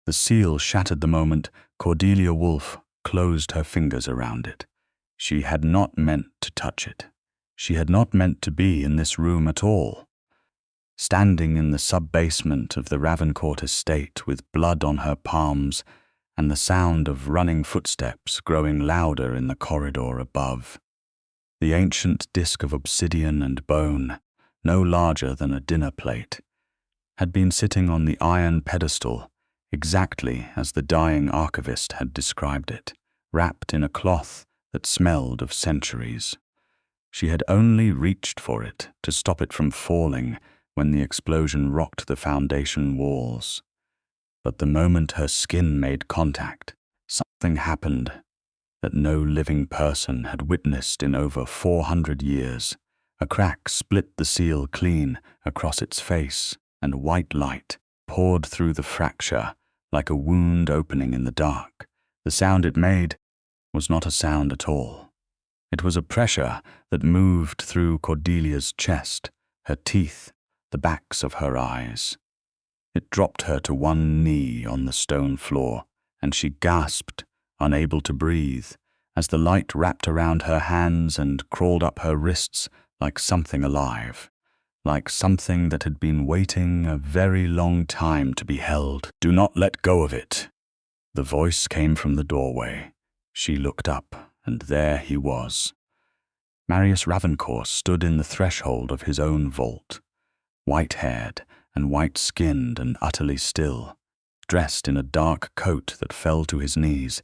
The seal shattered the moment Cordelia Wolfe closed her fingers around it. She had not meant to touch it. She had not meant to be in this room at all. Standing in the sub-basement of the Ravencourt estate with blood on her palms and the sound of running footsteps growing louder in the corridor above. The ancient disk of obsidian and bone, no larger than a dinner plate, had been sitting on the iron pedestal exactly as the dying archivist had described it, wrapped in a cloth that smelled of centuries. She had only reached for it to stop it from falling when the explosion rocked the foundation walls. But the moment her skin made contact, something happened that no living person had witnessed in over 400 years. A crack split the seal clean across its face, and white light poured through the fracture like a wound opening in the dark. The sound it made was not a sound at all. It was a pressure that moved through Cordelia's chest, her teeth, the backs of her eyes. It dropped her to one knee on the stone floor, and she gasped, unable to breathe, as the light wrapped around her hands and crawled up her wrists like something alive, like something that had been waiting a very long time to be held. "Do not let go of it." The voice came from the doorway. She looked up, and there he was. Marius Ravencourt stood in the threshold of his own vault, white-haired and white-skinned and utterly still, dressed in a dark coat that fell to his knees,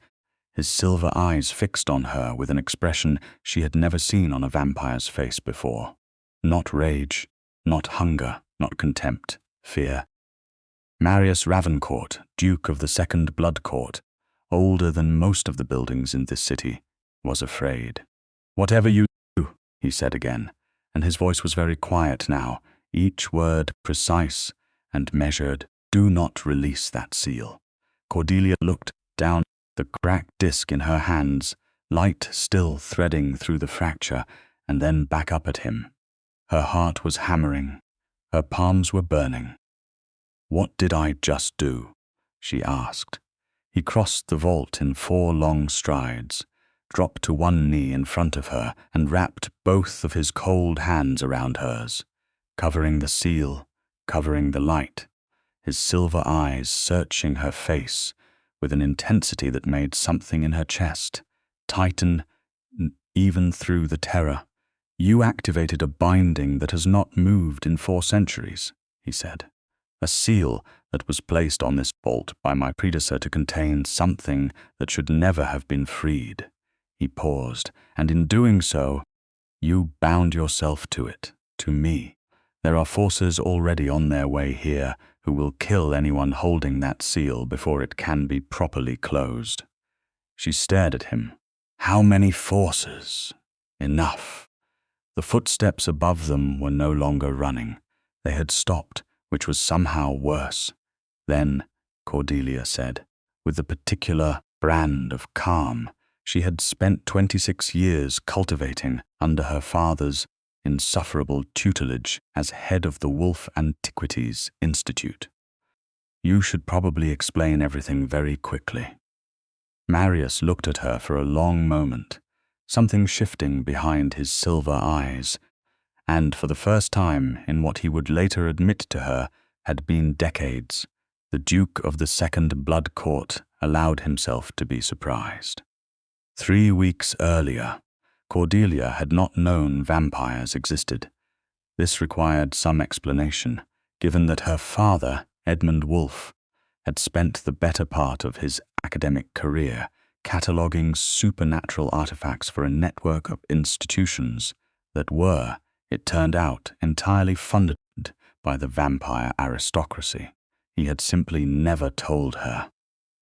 his silver eyes fixed on her with an expression she had never seen on a vampire's face before. Not rage, not hunger, not contempt, fear. Marius Ravencourt, Duke of the Second Blood Court, older than most of the buildings in this city, was afraid. "Whatever you do," he said again, and his voice was very quiet now, each word precise and measured. "Do not release that seal." Cordelia looked down the cracked disc in her hands, light still threading through the fracture, and then back up at him. Her heart was hammering. Her palms were burning. "What did I just do?" she asked. He crossed the vault in 4 long strides, dropped to one knee in front of her, and wrapped both of his cold hands around hers, covering the seal, covering the light, his silver eyes searching her face with an intensity that made something in her chest tighten even through the terror. "You activated a binding that has not moved in 4 centuries, he said. "A seal that was placed on this vault by my predecessor to contain something that should never have been freed." He paused, "And in doing so, you bound yourself to it, to me. There are forces already on their way here who will kill anyone holding that seal before it can be properly closed." She stared at him. How many forces? Enough. The footsteps above them were no longer running. They had stopped, which was somehow worse. Then, Cordelia said, with the particular brand of calm she had spent 26 years cultivating under her father's insufferable tutelage as head of the Wolfe Antiquities Institute, "You should probably explain everything very quickly." Marius looked at her for a long moment, something shifting behind his silver eyes, and for the first time in what he would later admit to her had been decades, the Duke of the Second Blood Court allowed himself to be surprised. 3 weeks earlier, Cordelia had not known vampires existed. This required some explanation, given that her father, Edmund Wolfe, had spent the better part of his academic career cataloguing supernatural artifacts for a network of institutions that were, it turned out, entirely funded by the vampire aristocracy. He had simply never told her.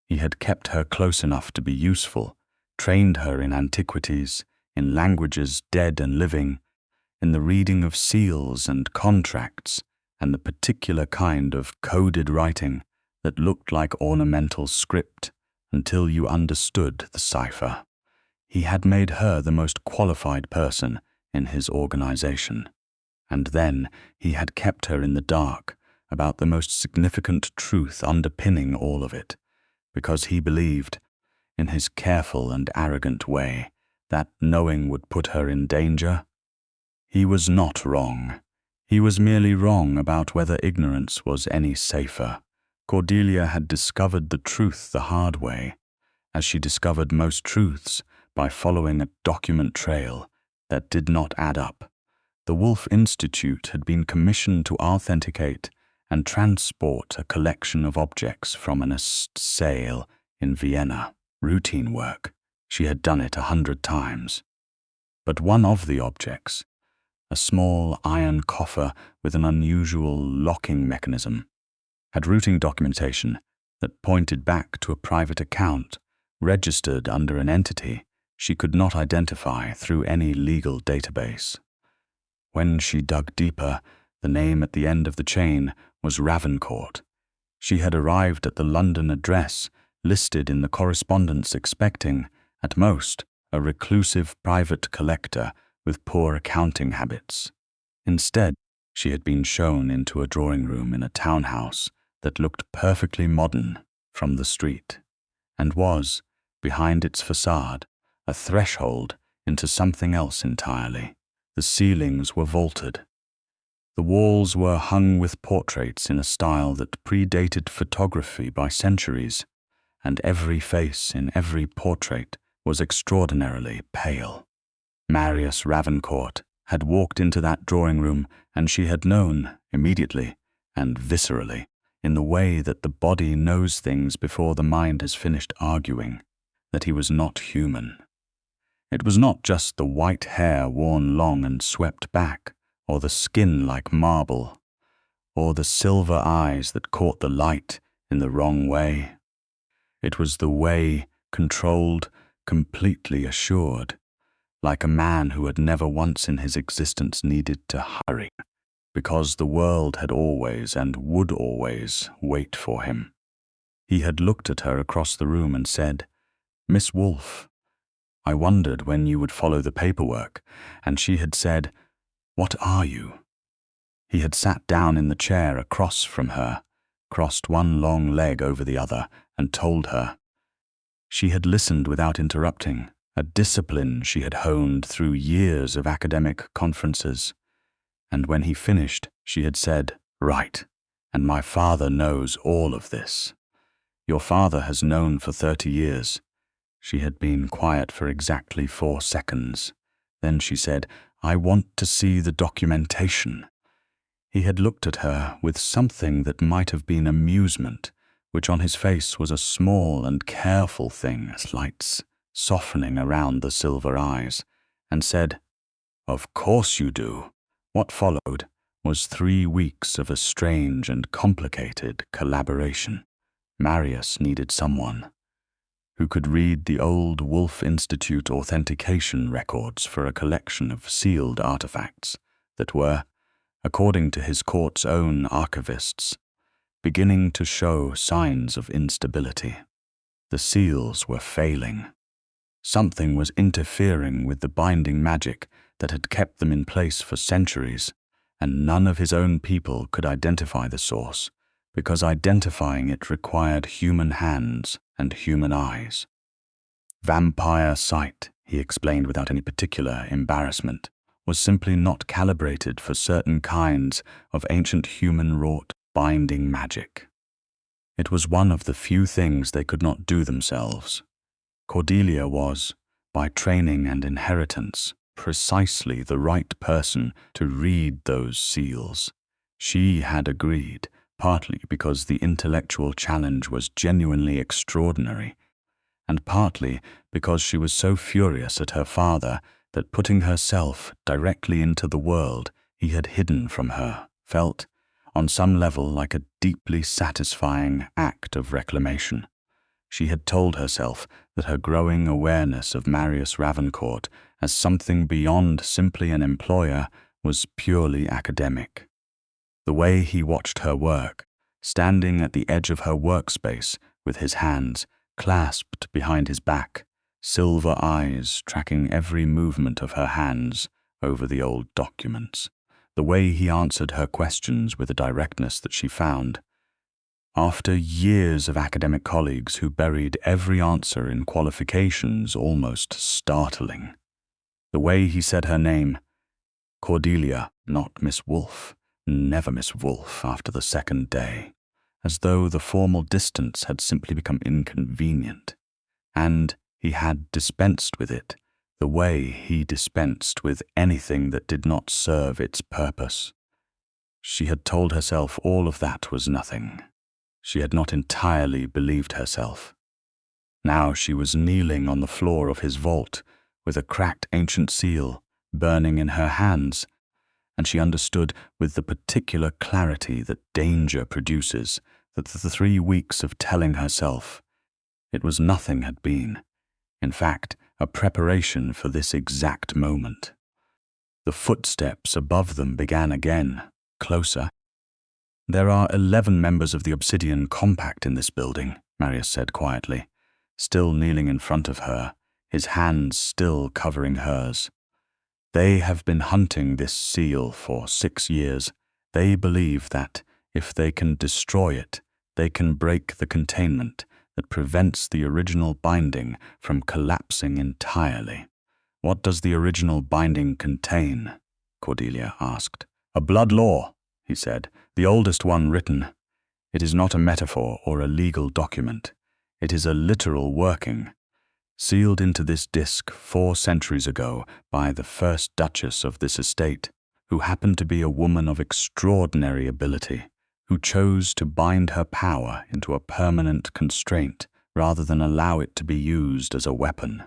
He had kept her close enough to be useful, trained her in antiquities, in languages dead and living, in the reading of seals and contracts, and the particular kind of coded writing that looked like ornamental script until you understood the cipher. He had made her the most qualified person in his organization, and then he had kept her in the dark about the most significant truth underpinning all of it, because he believed, in his careful and arrogant way, that knowing would put her in danger? He was not wrong. He was merely wrong about whether ignorance was any safer. Cordelia had discovered the truth the hard way, as she discovered most truths, by following a document trail that did not add up. The Wolfe Institute had been commissioned to authenticate and transport a collection of objects from an sale in Vienna. Routine work. She had done it 100 times. But one of the objects, a small iron coffer with an unusual locking mechanism, had routing documentation that pointed back to a private account registered under an entity she could not identify through any legal database. When she dug deeper, the name at the end of the chain was Ravencourt. She had arrived at the London address listed in the correspondence expecting, at most, a reclusive private collector with poor accounting habits. Instead, she had been shown into a drawing room in a townhouse that looked perfectly modern from the street, and was, behind its facade, a threshold into something else entirely. The ceilings were vaulted. The walls were hung with portraits in a style that predated photography by centuries, and every face in every portrait was extraordinarily pale. Marius Ravencourt had walked into that drawing room, and she had known, immediately and viscerally, in the way that the body knows things before the mind has finished arguing, that he was not human. It was not just the white hair worn long and swept back, or the skin like marble, or the silver eyes that caught the light in the wrong way. It was the way, controlled, completely assured, like a man who had never once in his existence needed to hurry, because the world had always and would always wait for him. He had looked at her across the room and said, "Miss Wolfe, I wondered when you would follow the paperwork," and she had said, "What are you?" He had sat down in the chair across from her, crossed one long leg over the other, and told her. She had listened without interrupting, a discipline she had honed through years of academic conferences. And when he finished, she had said, "Right, and my father knows all of this. Your father has known for 30 years. She had been quiet for exactly 4 seconds. Then she said, "I want to see the documentation." He had looked at her with something that might have been amusement, which on his face was a small and careful thing, lights softening around the silver eyes, and said, "Of course you do." What followed was 3 weeks of a strange and complicated collaboration. Marius needed someone who could read the old Wolfe Institute authentication records for a collection of sealed artifacts that were, according to his court's own archivists, beginning to show signs of instability. The seals were failing. Something was interfering with the binding magic that had kept them in place for centuries, and none of his own people could identify the source, because identifying it required human hands and human eyes. Vampire sight, he explained without any particular embarrassment, was simply not calibrated for certain kinds of ancient human-wrought binding magic. It was one of the few things they could not do themselves. Cordelia was, by training and inheritance, precisely the right person to read those seals. She had agreed, partly because the intellectual challenge was genuinely extraordinary, and partly because she was so furious at her father that putting herself directly into the world he had hidden from her felt, on some level, like a deeply satisfying act of reclamation. She had told herself that her growing awareness of Marius Ravencourt as something beyond simply an employer was purely academic. The way he watched her work, standing at the edge of her workspace with his hands clasped behind his back, silver eyes tracking every movement of her hands over the old documents, the way he answered her questions with a directness that she found, After years of academic colleagues who buried every answer in qualifications almost startling. The way he said her name, Cordelia, not Miss Wolfe, never Miss Wolfe after the second day, as though the formal distance had simply become inconvenient. And he had dispensed with it, the way he dispensed with anything that did not serve its purpose. She had told herself all of that was nothing. She had not entirely believed herself. Now she was kneeling on the floor of his vault, with a cracked ancient seal burning in her hands, and she understood with the particular clarity that danger produces that the 3 weeks of telling herself it was nothing had been, in fact, a preparation for this exact moment. The footsteps above them began again, closer. "There are 11 members of the Obsidian Compact in this building," Marius said quietly, still kneeling in front of her, his hands still covering hers. "They have been hunting this seal for 6 years. They believe that, if they can destroy it, they can break the containment that prevents the original binding from collapsing entirely." "What does the original binding contain?" Cordelia asked. "A blood law," he said, "the oldest one written. It is not a metaphor or a legal document. It is a literal working, sealed into this disc 4 centuries ago by the first Duchess of this estate, who happened to be a woman of extraordinary ability, who chose to bind her power into a permanent constraint rather than allow it to be used as a weapon."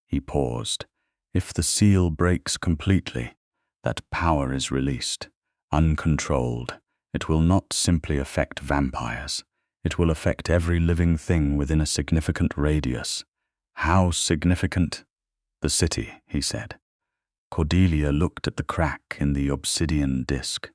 He paused. "If the seal breaks completely, that power is released, uncontrolled. It will not simply affect vampires. It will affect every living thing within a significant radius." "How significant?" "The city," he said. Cordelia looked at the crack in the obsidian disc.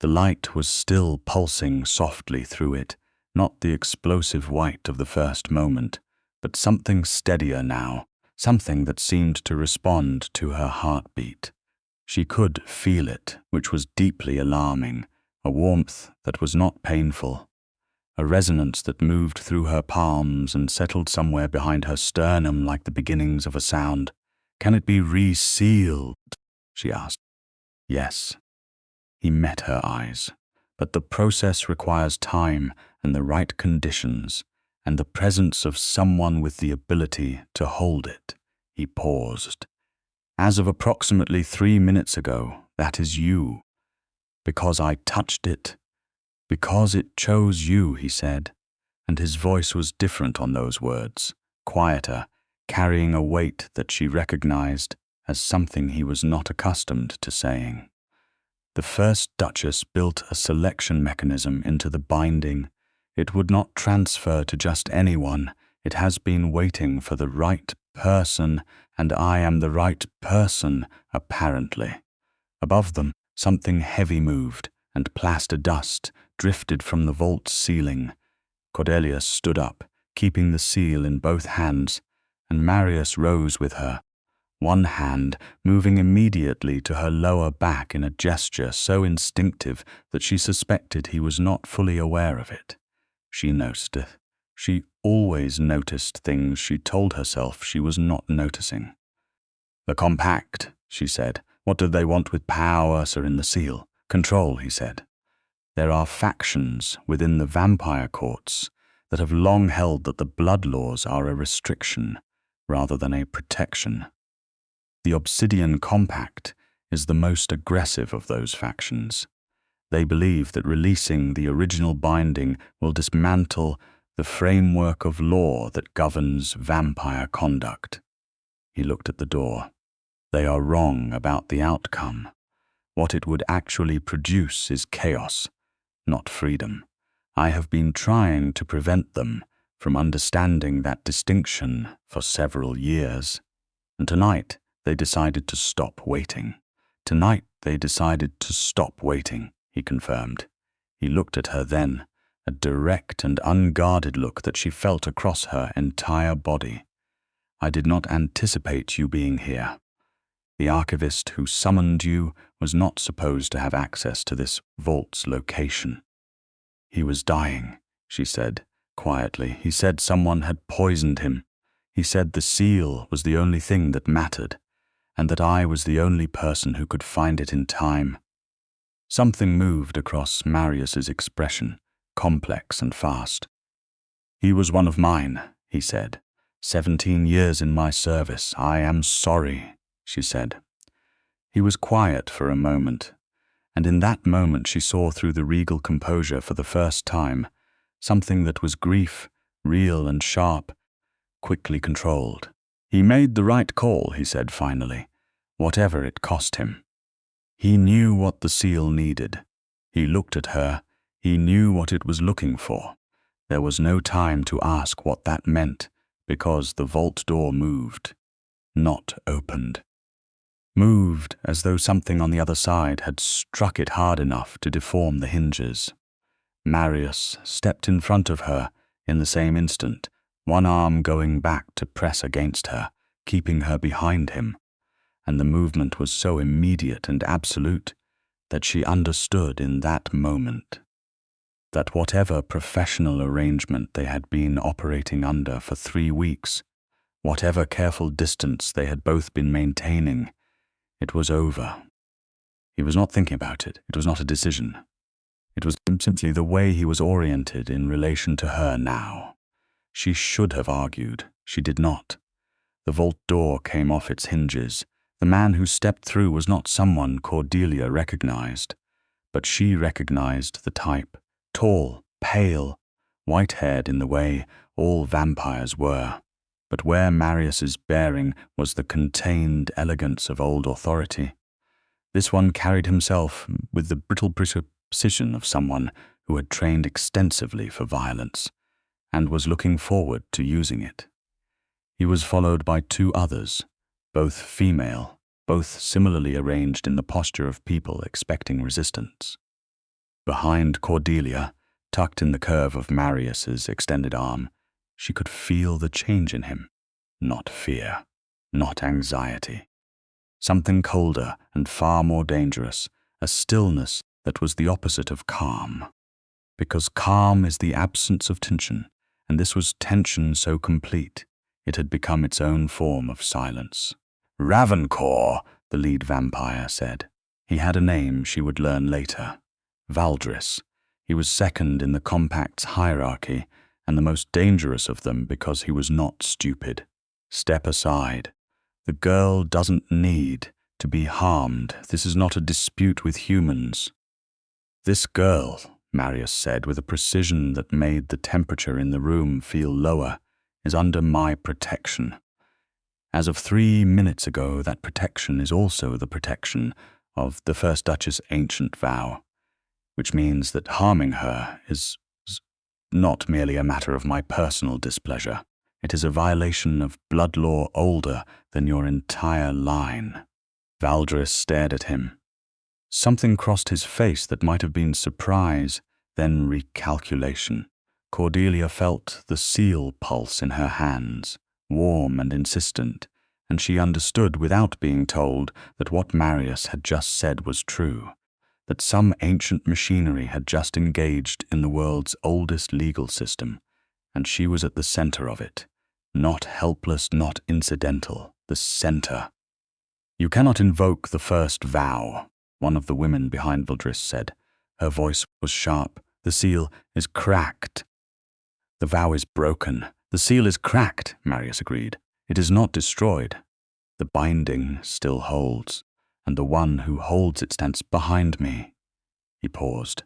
The light was still pulsing softly through it, not the explosive white of the first moment, but something steadier now, something that seemed to respond to her heartbeat. She could feel it, which was deeply alarming, a warmth that was not painful, a resonance that moved through her palms and settled somewhere behind her sternum like the beginnings of a sound. "Can it be resealed?" she asked. "Yes." He met her eyes. "But the process requires time and the right conditions, and the presence of someone with the ability to hold it." He paused. "As of approximately 3 minutes ago, that is you. Because I touched it. Because it chose you," he said, and his voice was different on those words, quieter, carrying a weight that she recognized as something he was not accustomed to saying. "The first Duchess built a selection mechanism into the binding. It would not transfer to just anyone. It has been waiting for the right person, and I am the right person, apparently." Above them, something heavy moved, and plaster dust drifted from the vault ceiling. Cordelia stood up, keeping the seal in both hands, and Marius rose with her, one hand moving immediately to her lower back in a gesture so instinctive that she suspected he was not fully aware of it. She noticed it. She always noticed things she told herself she was not noticing. "The compact," she said. "What do they want with power, sir, in the seal?" "Control," he said. "There are factions within the vampire courts that have long held that the blood laws are a restriction rather than a protection. The Obsidian Compact is the most aggressive of those factions. They believe that releasing the original binding will dismantle the framework of law that governs vampire conduct." He looked at the door. "They are wrong about the outcome. What it would actually produce is chaos, not freedom. I have been trying to prevent them from understanding that distinction for several years. And tonight they decided to stop waiting. Tonight they decided to stop waiting," he confirmed. He looked at her then, a direct and unguarded look that she felt across her entire body. "I did not anticipate you being here. The archivist who summoned you was not supposed to have access to this vault's location." He was dying, she said, quietly. He said someone had poisoned him. He said the seal was the only thing that mattered, and that I was the only person who could find it in time. Something moved across Marius's expression, complex and fast. He was one of mine, he said. 17 years in my service. I am sorry, she said. He was quiet for a moment, and in that moment she saw through the regal composure for the first time something that was grief, real and sharp, quickly controlled. He made the right call, he said finally, whatever it cost him. He knew what the seal needed. He looked at her. He knew what it was looking for. There was no time to ask what that meant, because the vault door moved, not opened. Moved as though something on the other side had struck it hard enough to deform the hinges. Marius stepped in front of her in the same instant, one arm going back to press against her, keeping her behind him, and the movement was so immediate and absolute that she understood in that moment that whatever professional arrangement they had been operating under for 3 weeks, whatever careful distance they had both been maintaining, it was over. He was not thinking about it. It was not a decision. It was simply the way he was oriented in relation to her now. She should have argued. She did not. The vault door came off its hinges. The man who stepped through was not someone Cordelia recognized, but she recognized the type. Tall, pale, white-haired in the way all vampires were, but where Marius's bearing was the contained elegance of old authority. This one carried himself with the brittle precision of someone who had trained extensively for violence, and was looking forward to using it. He was followed by 2 others, both female, both similarly arranged in the posture of people expecting resistance. Behind Cordelia, tucked in the curve of Marius's extended arm, she could feel the change in him. Not fear, not anxiety. Something colder and far more dangerous, a stillness that was the opposite of calm. Because calm is the absence of tension, and this was tension so complete, it had become its own form of silence. Ravencourt, the lead vampire said. He had a name she would learn later. Valdris. He was second in the compact's hierarchy, and the most dangerous of them because he was not stupid. Step aside. The girl doesn't need to be harmed. This is not a dispute with humans. This girl, Marius said with a precision that made the temperature in the room feel lower, is under my protection. As of 3 minutes ago, that protection is also the protection of the First Duchess' ancient vow, which means that harming her is not merely a matter of my personal displeasure. It is a violation of blood law older than your entire line. Valdris stared at him. Something crossed his face that might have been surprise, then recalculation. Cordelia felt the seal pulse in her hands, warm and insistent, and she understood without being told that what Marius had just said was true, that some ancient machinery had just engaged in the world's oldest legal system, and she was at the center of it. Not helpless, not incidental, the center. You cannot invoke the first vow, one of the women behind Valdris said. Her voice was sharp. The seal is cracked. The vow is broken. The seal is cracked, Marius agreed. It is not destroyed. The binding still holds, and the one who holds it stands behind me. He paused.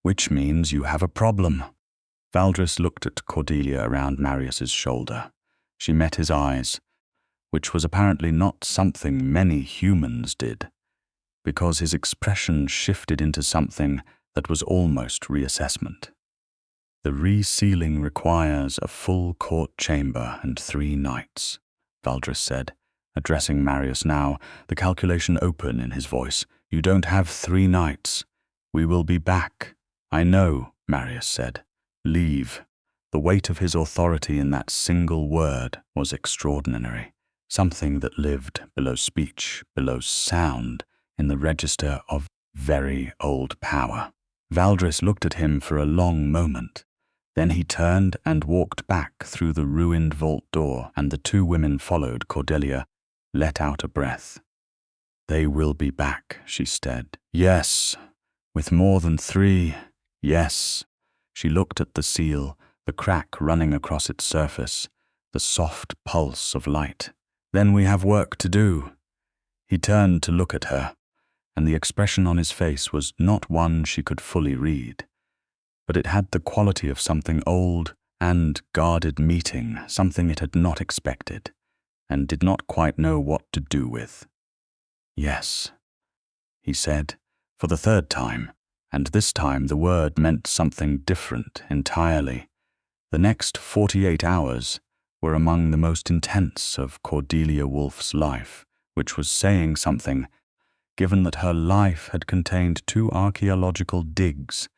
Which means you have a problem. Valdris looked at Cordelia around Marius's shoulder. She met his eyes, which was apparently not something many humans did, because his expression shifted into something that was almost reassessment. The resealing requires a full court chamber and 3 nights, Valdris said, addressing Marius now, the calculation open in his voice. You don't have 3 nights. We will be back. I know, Marius said. Leave. The weight of his authority in that single word was extraordinary, something that lived below speech, below sound, in the register of very old power. Valdris looked at him for a long moment. Then he turned and walked back through the ruined vault door, and the two women followed. Cordelia let out a breath. "They will be back," she said. "Yes, with more than 3, yes." She looked at the seal, the crack running across its surface, the soft pulse of light. "Then we have work to do." He turned to look at her, and the expression on his face was not one she could fully read, but it had the quality of something old and guarded meeting, something it had not expected, and did not quite know what to do with. "Yes," he said, for the 3rd time, and this time the word meant something different entirely. The next 48 hours were among the most intense of Cordelia Wolfe's life, which was saying something, given that her life had contained 2 archaeological digs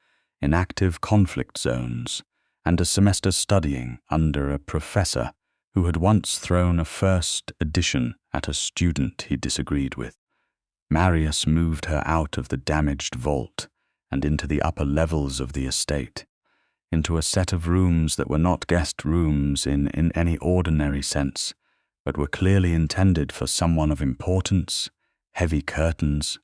in active conflict zones and a semester studying under a professor who had once thrown a first edition at a student he disagreed with. Marius moved her out of the damaged vault and into the upper levels of the estate, into a set of rooms that were not guest rooms in any ordinary sense, but were clearly intended for someone of importance, heavy curtains,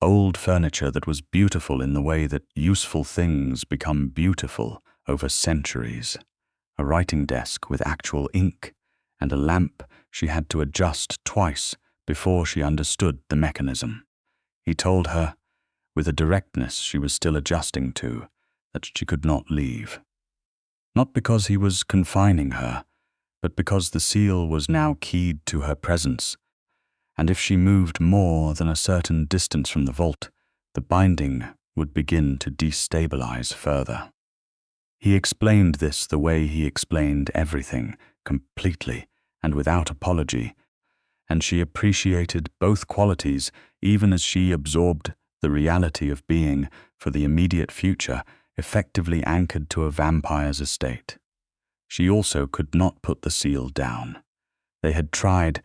old furniture that was beautiful in the way that useful things become beautiful over centuries, a writing desk with actual ink, and a lamp she had to adjust twice before she understood the mechanism. He told her, with a directness she was still adjusting to, that she could not leave. Not because he was confining her, but because the seal was now keyed to her presence, and if she moved more than a certain distance from the vault, the binding would begin to destabilize further. He explained this the way he explained everything, completely and without apology, and she appreciated both qualities even as she absorbed the reality of being, for the immediate future, effectively anchored to a vampire's estate. She also could not put the seal down. They had tried,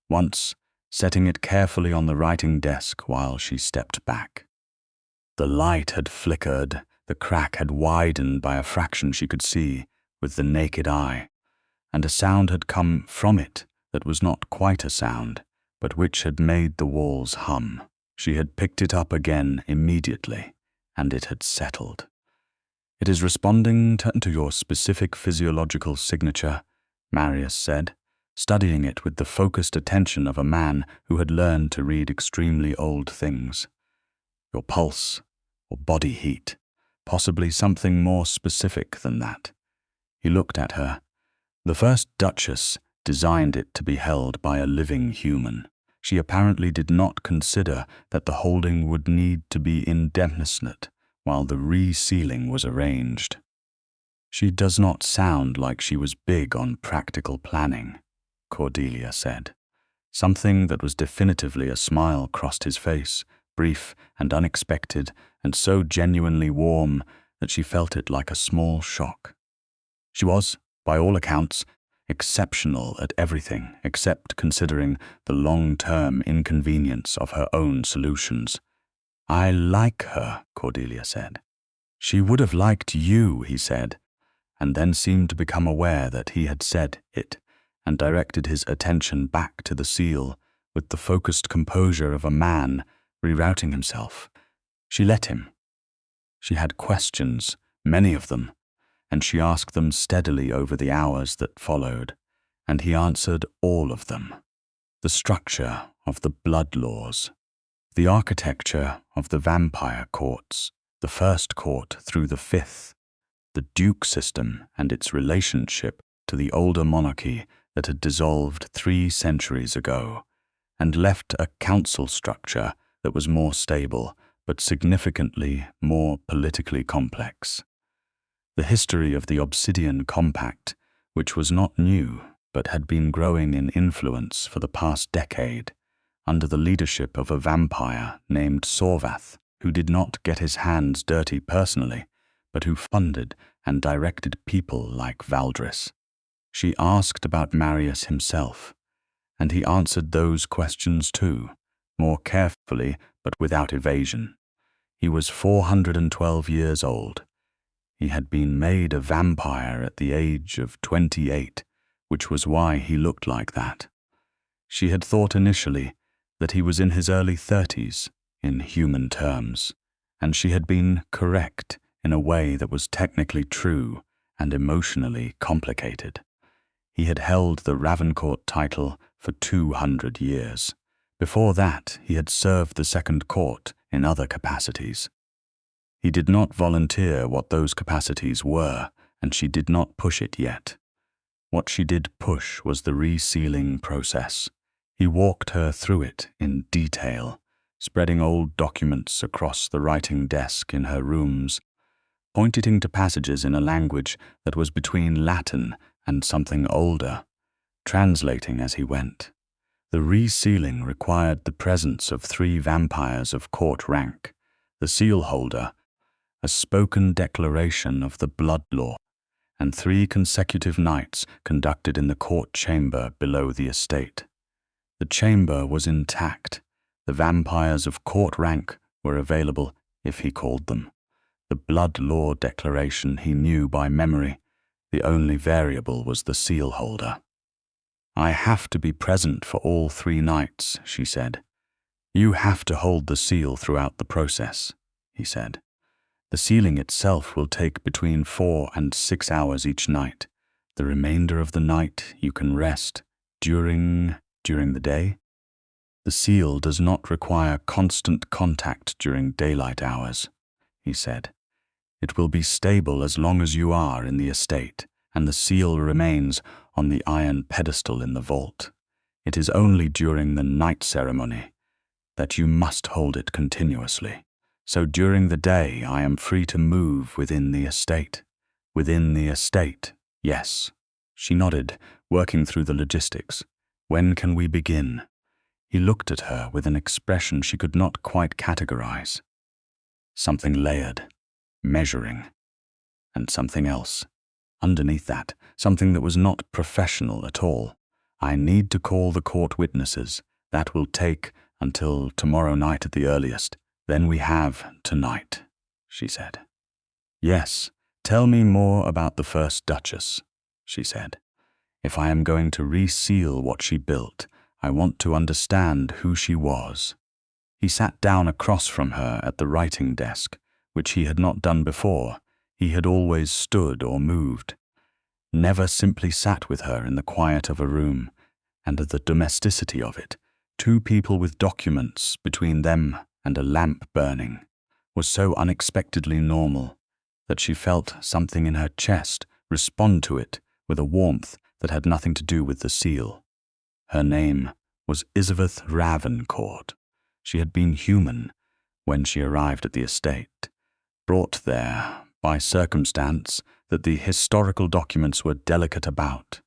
once, setting it carefully on the writing desk while she stepped back. The light had flickered, the crack had widened by a fraction she could see with the naked eye, and a sound had come from it that was not quite a sound, but which had made the walls hum. She had picked it up again immediately, and it had settled. "It is responding to your specific physiological signature," Marius said, studying it with the focused attention of a man who had learned to read extremely old things. "Your pulse, or body heat, possibly something more specific than that." He looked at her. The first Duchess designed it to be held by a living human. She apparently did not consider that the holding would need to be indefinite while the resealing was arranged. "She does not sound like she was big on practical planning," Cordelia said. Something that was definitively a smile crossed his face, brief and unexpected, and so genuinely warm that she felt it like a small shock. She was, by all accounts, exceptional at everything except considering the long-term inconvenience of her own solutions. "I like her," Cordelia said. "She would have liked you," he said, and then seemed to become aware that he had said it, and directed his attention back to the seal with the focused composure of a man rerouting himself. She let him. She had questions, many of them, and she asked them steadily over the hours that followed, and he answered all of them. The structure of the blood laws, the architecture of the vampire courts, the first court through the 5th, the duke system and its relationship to the older monarchy that had dissolved 3 centuries ago, and left a council structure that was more stable but significantly more politically complex. The history of the Obsidian Compact, which was not new but had been growing in influence for the past decade, under the leadership of a vampire named Sorvath, who did not get his hands dirty personally, but who funded and directed people like Valdris. She asked about Marius himself, and he answered those questions too, more carefully but without evasion. He was 412 years old. He had been made a vampire at the age of 28, which was why he looked like that. She had thought initially that he was in his early 30s, in human terms, and she had been correct in a way that was technically true and emotionally complicated. He had held the Ravencourt title for 200 years. Before that, he had served the Second Court in other capacities. He did not volunteer what those capacities were, and she did not push it yet. What she did push was the resealing process. He walked her through it in detail, spreading old documents across the writing desk in her rooms, pointing to passages in a language that was between Latin and something older, translating as he went. The resealing required the presence of 3 vampires of court rank, the seal holder, a spoken declaration of the blood law, and 3 consecutive nights conducted in the court chamber below the estate. The chamber was intact. The vampires of court rank were available if he called them. The blood law declaration he knew by memory. The only variable was the seal holder. "I have to be present for all 3 nights," she said. "You have to hold the seal throughout the process," he said. "The sealing itself will take between 4 and 6 hours each night. The remainder of the night you can rest during the day. The seal does not require constant contact during daylight hours," he said. "It will be stable as long as you are in the estate, and the seal remains on the iron pedestal in the vault. It is only during the night ceremony that you must hold it continuously. So during the day I am free to move within the estate." "Within the estate, yes." She nodded, working through the logistics. "When can we begin?" He looked at her with an expression she could not quite categorize. Something layered, measuring, and something else. Underneath that, something that was not professional at all. "I need to call the court witnesses. That will take until tomorrow night at the earliest. Then we have tonight," she said. "Yes, tell me more about the first Duchess," she said. "If I am going to reseal what she built, I want to understand who she was." He sat down across from her at the writing desk, which he had not done before. He had always stood or moved, never simply sat with her in the quiet of a room, and the domesticity of it. 2 people with documents between them and a lamp burning was so unexpectedly normal that she felt something in her chest respond to it with a warmth that had nothing to do with the seal. Her name was Elizabeth Ravencourt. She had been human when she arrived at the estate, brought there by circumstance that the historical documents were delicate about,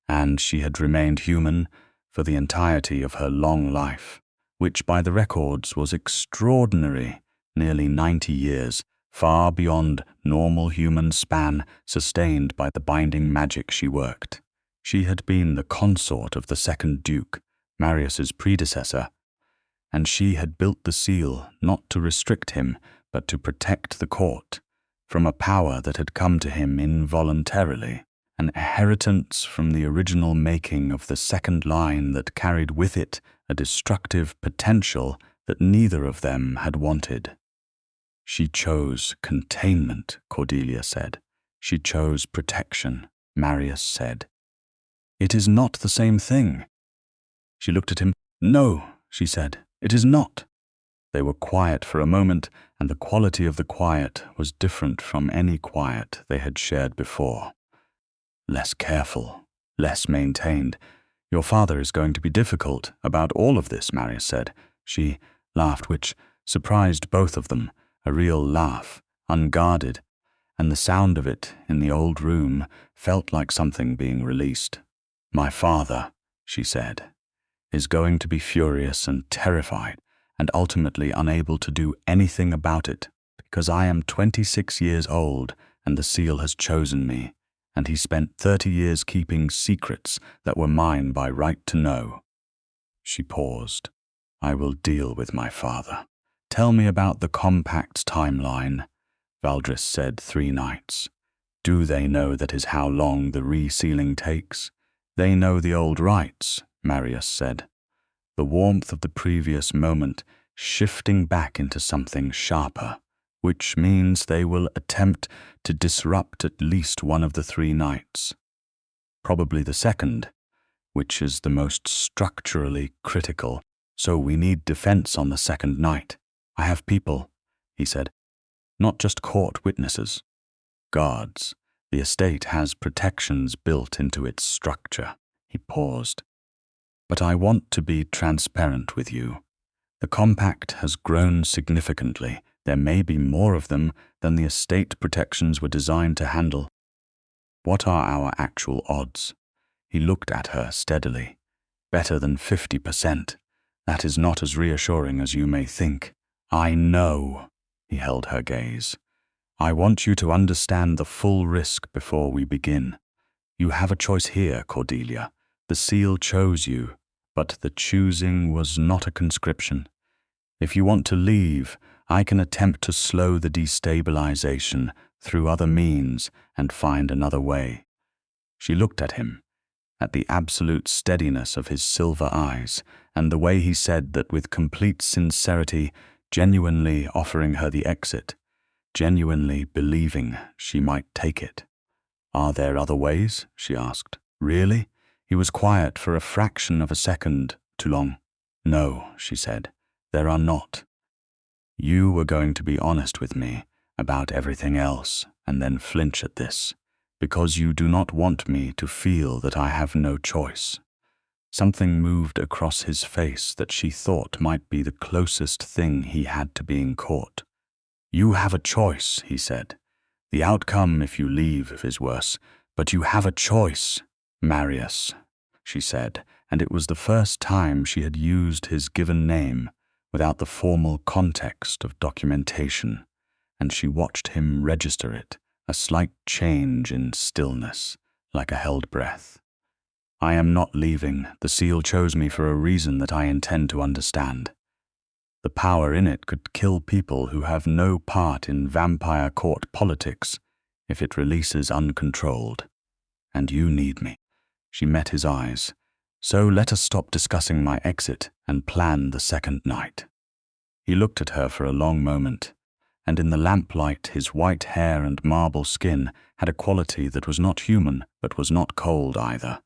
and she had remained human for the entirety of her long life, which by the records was extraordinary, nearly 90 years, far beyond normal human span sustained by the binding magic she worked. She had been the consort of the second Duke, Marius's predecessor, and she had built the seal not to restrict him, but to protect the court from a power that had come to him involuntarily, an inheritance from the original making of the second line that carried with it a destructive potential that neither of them had wanted. "She chose containment," Cordelia said. "She chose protection," Marius said. "It is not the same thing." She looked at him. "No," she said, "it is not." They were quiet for a moment, and the quality of the quiet was different from any quiet they had shared before. Less careful, less maintained. "Your father is going to be difficult about all of this," Marius said. She laughed, which surprised both of them, a real laugh, unguarded, and the sound of it in the old room felt like something being released. "My father," she said, "is going to be furious and terrified, and ultimately unable to do anything about it, because I am 26 years old and the seal has chosen me, and he spent 30 years keeping secrets that were mine by right to know." She paused. "I will deal with my father. Tell me about the compact's timeline, Valdris said 3 nights. Do they know that is how long the resealing takes? They know the old rites, Marius said. The warmth of the previous moment shifting back into something sharper, which means they will attempt to disrupt at least one of the 3 nights. Probably the second, which is the most structurally critical, so we need defense on the second night. I have people, he said, not just court witnesses. Guards. The estate has protections built into its structure. He paused. But I want to be transparent with you. The compact has grown significantly. There may be more of them than the estate protections were designed to handle. What are our actual odds? He looked at her steadily. Better than 50%. That is not as reassuring as you may think. I know. He held her gaze. I want you to understand the full risk before we begin. You have a choice here, Cordelia. The seal chose you, but the choosing was not a conscription. If you want to leave, I can attempt to slow the destabilization through other means and find another way. She looked at him, at the absolute steadiness of his silver eyes, and the way he said that with complete sincerity, genuinely offering her the exit, genuinely believing she might take it. Are there other ways? She asked. Really? He was quiet for a fraction of a second, too long. No, she said, there are not. You were going to be honest with me about everything else and then flinch at this, because you do not want me to feel that I have no choice. Something moved across his face that she thought might be the closest thing he had to being caught. You have a choice, he said. The outcome, if you leave, is worse, but you have a choice. Marius, she said, and it was the first time she had used his given name without the formal context of documentation, and she watched him register it, a slight change in stillness, like a held breath. I am not leaving. The seal chose me for a reason that I intend to understand. The power in it could kill people who have no part in vampire court politics if it releases uncontrolled. And you need me. She met his eyes. So let us stop discussing my exit and plan the second night. He looked at her for a long moment, and in the lamplight his white hair and marble skin had a quality that was not human but was not cold either.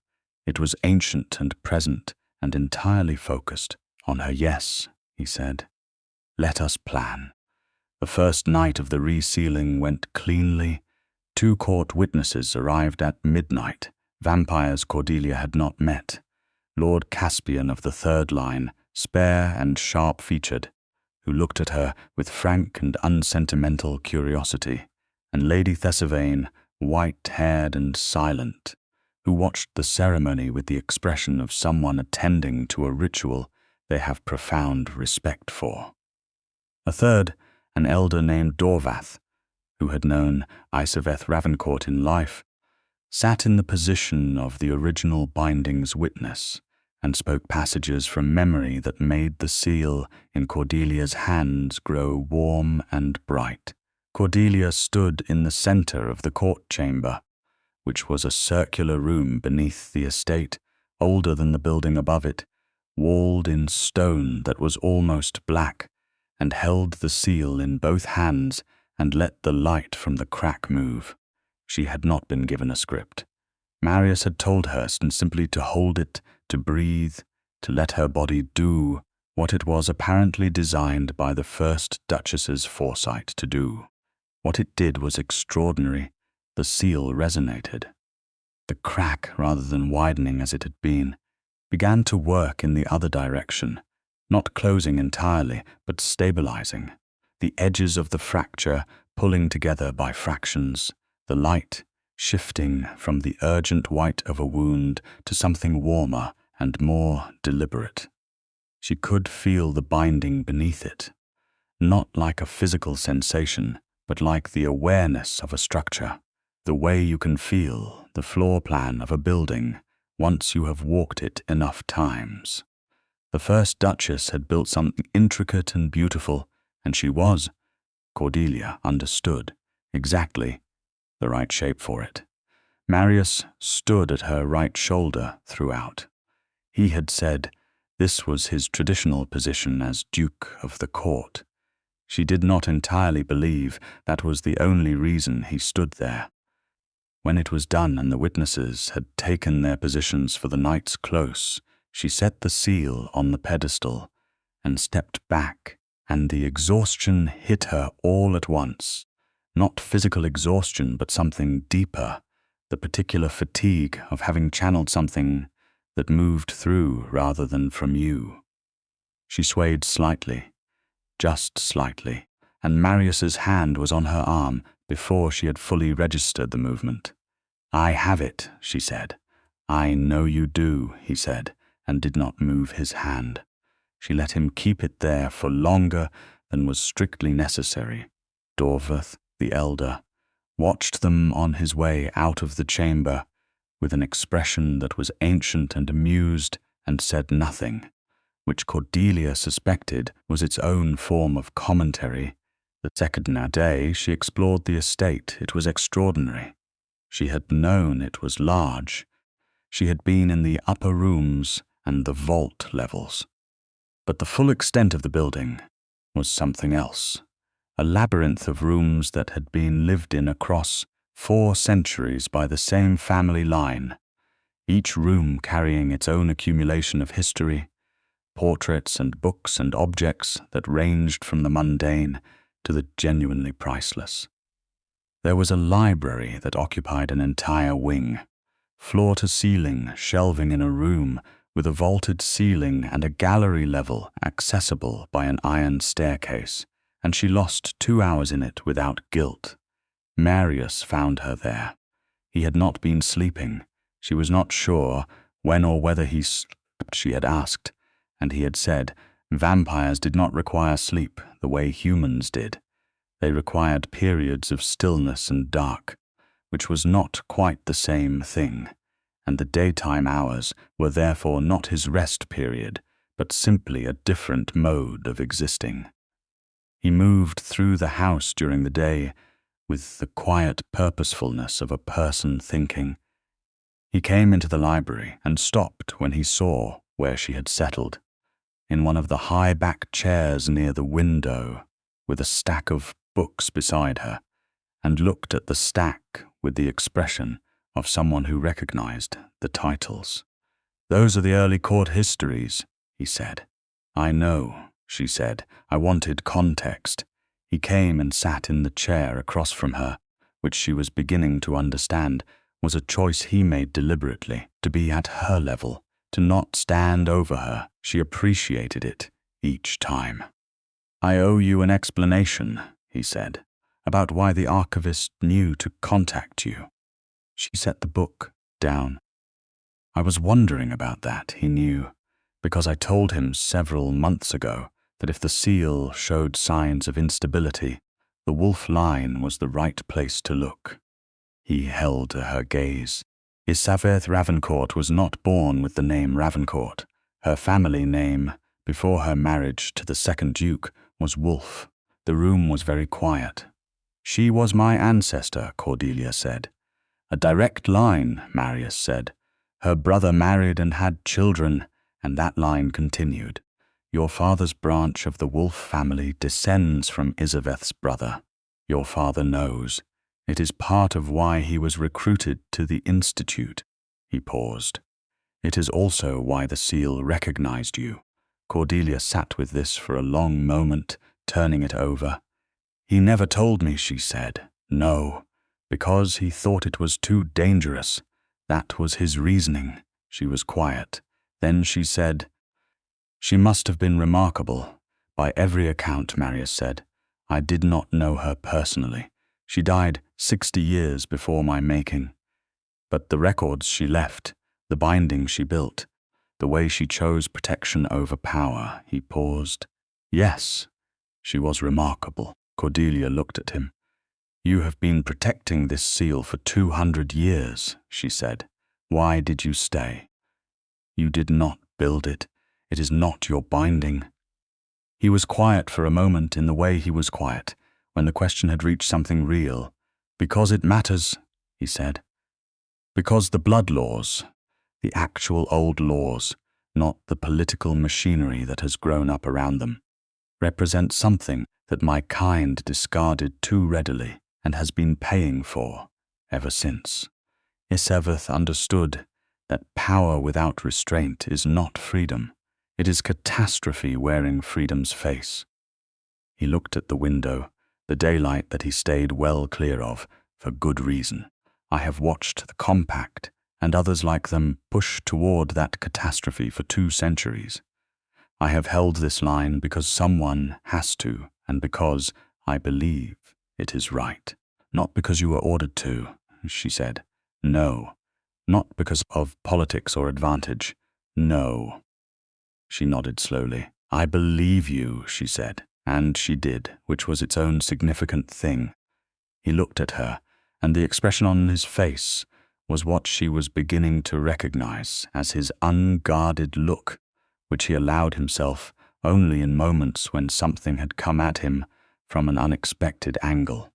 It was ancient and present and entirely focused on her. Yes, he said. Let us plan. The first night of the resealing went cleanly. 2 court witnesses arrived at midnight, vampires Cordelia had not met. Lord Caspian of the third line, spare and sharp-featured, who looked at her with frank and unsentimental curiosity, and Lady Thessavane, white-haired and silent, who watched the ceremony with the expression of someone attending to a ritual they have profound respect for. A third, an elder named Dorvath, who had known Marius Ravencourt in life, sat in the position of the original binding's witness and spoke passages from memory that made the seal in Cordelia's hands grow warm and bright. Cordelia stood in the center of the court chamber, which was a circular room beneath the estate, older than the building above it, walled in stone that was almost black, and held the seal in both hands and let the light from the crack move. She had not been given a script. Marius had told her simply to hold it, to breathe, to let her body do what it was apparently designed by the first Duchess's foresight to do. What it did was extraordinary. The seal resonated. The crack, rather than widening as it had been, began to work in the other direction, not closing entirely, but stabilizing. The edges of the fracture pulling together by fractions, the light shifting from the urgent white of a wound to something warmer and more deliberate. She could feel the binding beneath it, not like a physical sensation, but like the awareness of a structure, the way you can feel the floor plan of a building once you have walked it enough times. The first Duchess had built something intricate and beautiful, And she was, Cordelia understood, exactly the right shape for it. Marius stood at her right shoulder throughout. He had said this was his traditional position as Duke of the Court. She did not entirely believe that was the only reason he stood there. When it was done and the witnesses had taken their positions for the night's close, she set the seal on the pedestal and stepped back, and the exhaustion hit her all at once. Not physical exhaustion, but something deeper, the particular fatigue of having channeled something that moved through rather than from you. She swayed slightly, just slightly, and Marius's hand was on her arm before she had fully registered the movement. "I have it," she said. "I know you do," he said, and did not move his hand. She let him keep it there for longer than was strictly necessary. Dorvath, the elder, watched them on his way out of the chamber with an expression that was ancient and amused, and said nothing, which Cordelia suspected was its own form of commentary. The second day she explored the estate. It was extraordinary. She had known it was large. She had been in the upper rooms and the vault levels. But the full extent of the building was something else. A labyrinth of rooms that had been lived in across 4 centuries by the same family line, each room carrying its own accumulation of history, portraits and books and objects that ranged from the mundane to the genuinely priceless. There was a library that occupied an entire wing, floor-to-ceiling shelving in a room with a vaulted ceiling and a gallery level accessible by an iron staircase, and she lost 2 hours in it without guilt. Marius found her there. He had not been sleeping. She was not sure when or whether he slept, she had asked, and he had said vampires did not require sleep the way humans did. They required periods of stillness and dark, which was not quite the same thing, and the daytime hours were therefore not his rest period, but simply a different mode of existing. He moved through the house during the day with the quiet purposefulness of a person thinking. He came into the library and stopped when he saw where she had settled, in one of the high-back chairs near the window, with a stack of books beside her, and looked at the stack with the expression of someone who recognized the titles. "Those are the early court histories," he said. "I know," she said. "I wanted context." He came and sat in the chair across from her, which she was beginning to understand was a choice he made deliberately, to be at her level, to not stand over her. She appreciated it each time. "I owe you an explanation," he said, "about why the archivist knew to contact you." She set the book down. "I was wondering about that," he knew, "because I told him several months ago that if the seal showed signs of instability, the Wolfe line was the right place to look." He held to her gaze. Marius Ravencourt was not born with the name Ravencourt. Her family name, before her marriage to the second Duke, was Wolfe. The room was very quiet. "She was my ancestor," Cordelia said. "A direct line," Marius said. "Her brother married and had children, and that line continued. Your father's branch of the Wolfe family descends from Isabeth's brother. Your father knows. It is part of why he was recruited to the Institute." He paused. "It is also why the seal recognized you." Cordelia sat with this for a long moment, turning it over. "He never told me," she said. "No, because he thought it was too dangerous. That was his reasoning." She was quiet. Then she said, "She must have been remarkable. By every account," Marius said. "I did not know her personally. She died 60 years before my making. But the records she left, the binding she built, the way she chose protection over power," he paused. "Yes, she was remarkable." Cordelia looked at him. "You have been protecting this seal for 200 years, she said. "Why did you stay?" "You did not build it. It is not your binding." He was quiet for a moment in the way he was quiet, when the question had reached something real. "Because it matters," he said. "Because the blood laws, the actual old laws, not the political machinery that has grown up around them, represent something that my kind discarded too readily and has been paying for ever since. Iseveth understood that power without restraint is not freedom. It is catastrophe wearing freedom's face." He looked at the window, the daylight that he stayed well clear of, for good reason. "I have watched the Compact and others like them push toward that catastrophe for 2 centuries. I have held this line because someone has to, and because I believe it is right. Not because you were ordered to," she said. "No. Not because of politics or advantage. No." She nodded slowly. "I believe you," she said, and she did, which was its own significant thing. He looked at her, and the expression on his face was what she was beginning to recognize as his unguarded look, which he allowed himself only in moments when something had come at him from an unexpected angle.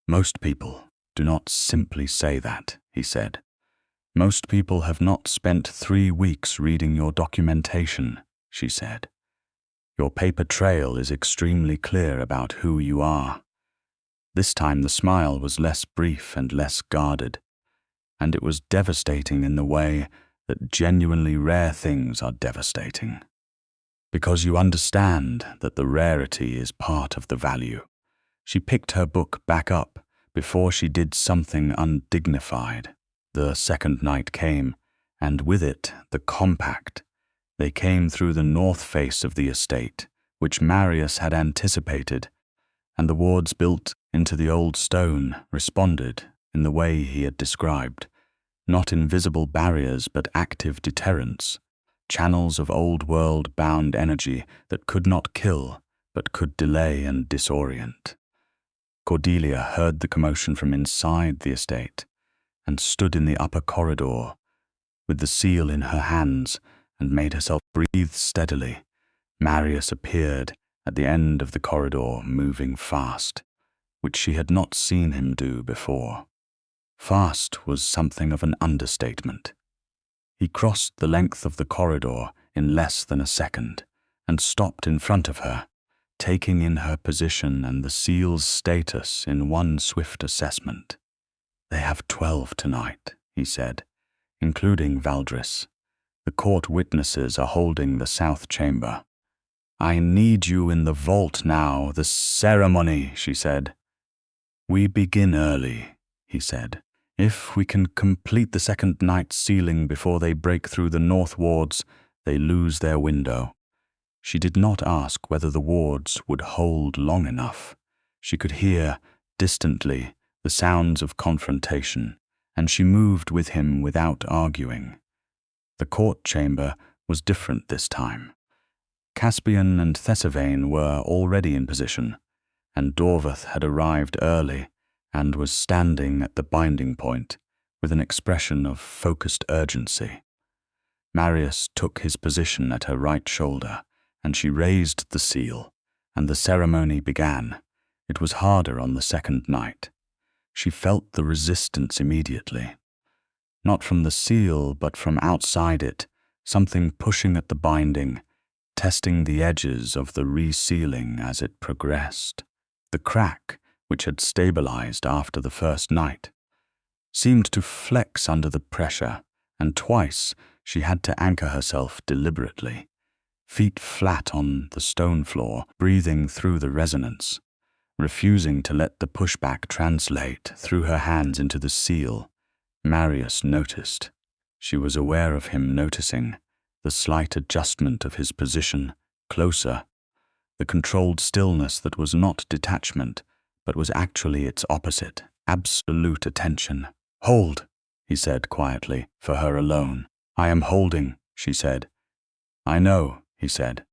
"Most people do not simply say that," he said. "Most people have not spent 3 weeks reading your documentation," she said. "Your paper trail is extremely clear about who you are." This time the smile was less brief and less guarded, and it was devastating in the way that genuinely rare things are devastating. "Because you understand that the rarity is part of the value." She picked her book back up before she did something undignified. The second night came, and with it the Compact. They came through the north face of the estate, which Marius had anticipated, and the wards built into the old stone responded in the way he had described. Not invisible barriers, but active deterrents, channels of old-world-bound energy that could not kill, but could delay and disorient. Cordelia heard the commotion from inside the estate, and stood in the upper corridor, with the seal in her hands, and made herself breathe steadily. Marius appeared at the end of the corridor, moving fast, which she had not seen him do before. Fast was something of an understatement. He crossed the length of the corridor in less than a second, and stopped in front of her, taking in her position and the seal's status in one swift assessment. "They have 12 tonight," he said, "including Valdris. The court witnesses are holding the south chamber." "I need you in the vault now, the ceremony," she said. "We begin early," he said. "If we can complete the second night's sealing before they break through the north wards, they lose their window." She did not ask whether the wards would hold long enough. She could hear, distantly, the sounds of confrontation, and she moved with him without arguing. The court chamber was different this time. Caspian and Thesivane were already in position, and Dorvath had arrived early and was standing at the binding point with an expression of focused urgency. Marius took his position at her right shoulder, and she raised the seal, and the ceremony began. It was harder on the second night. She felt the resistance immediately. Not from the seal, but from outside it, something pushing at the binding, testing the edges of the resealing as it progressed. The crack, which had stabilized after the first night, seemed to flex under the pressure, and twice she had to anchor herself deliberately, feet flat on the stone floor, breathing through the resonance, refusing to let the pushback translate through her hands into the seal. Marius noticed. She was aware of him noticing the slight adjustment of his position, closer, the controlled stillness that was not detachment, but was actually its opposite, absolute attention. "Hold," he said quietly, for her alone. "I am holding," she said. "I know," he said.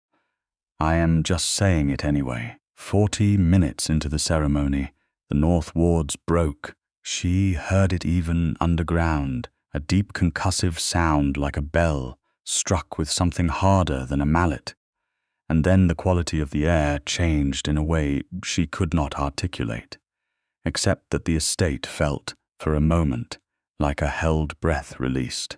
"I am just saying it anyway." 40 minutes into the ceremony, the north wards broke. She heard it even underground, a deep concussive sound like a bell struck with something harder than a mallet. and then the quality of the air changed in a way she could not articulate, except that the estate felt, for a moment, like a held breath released.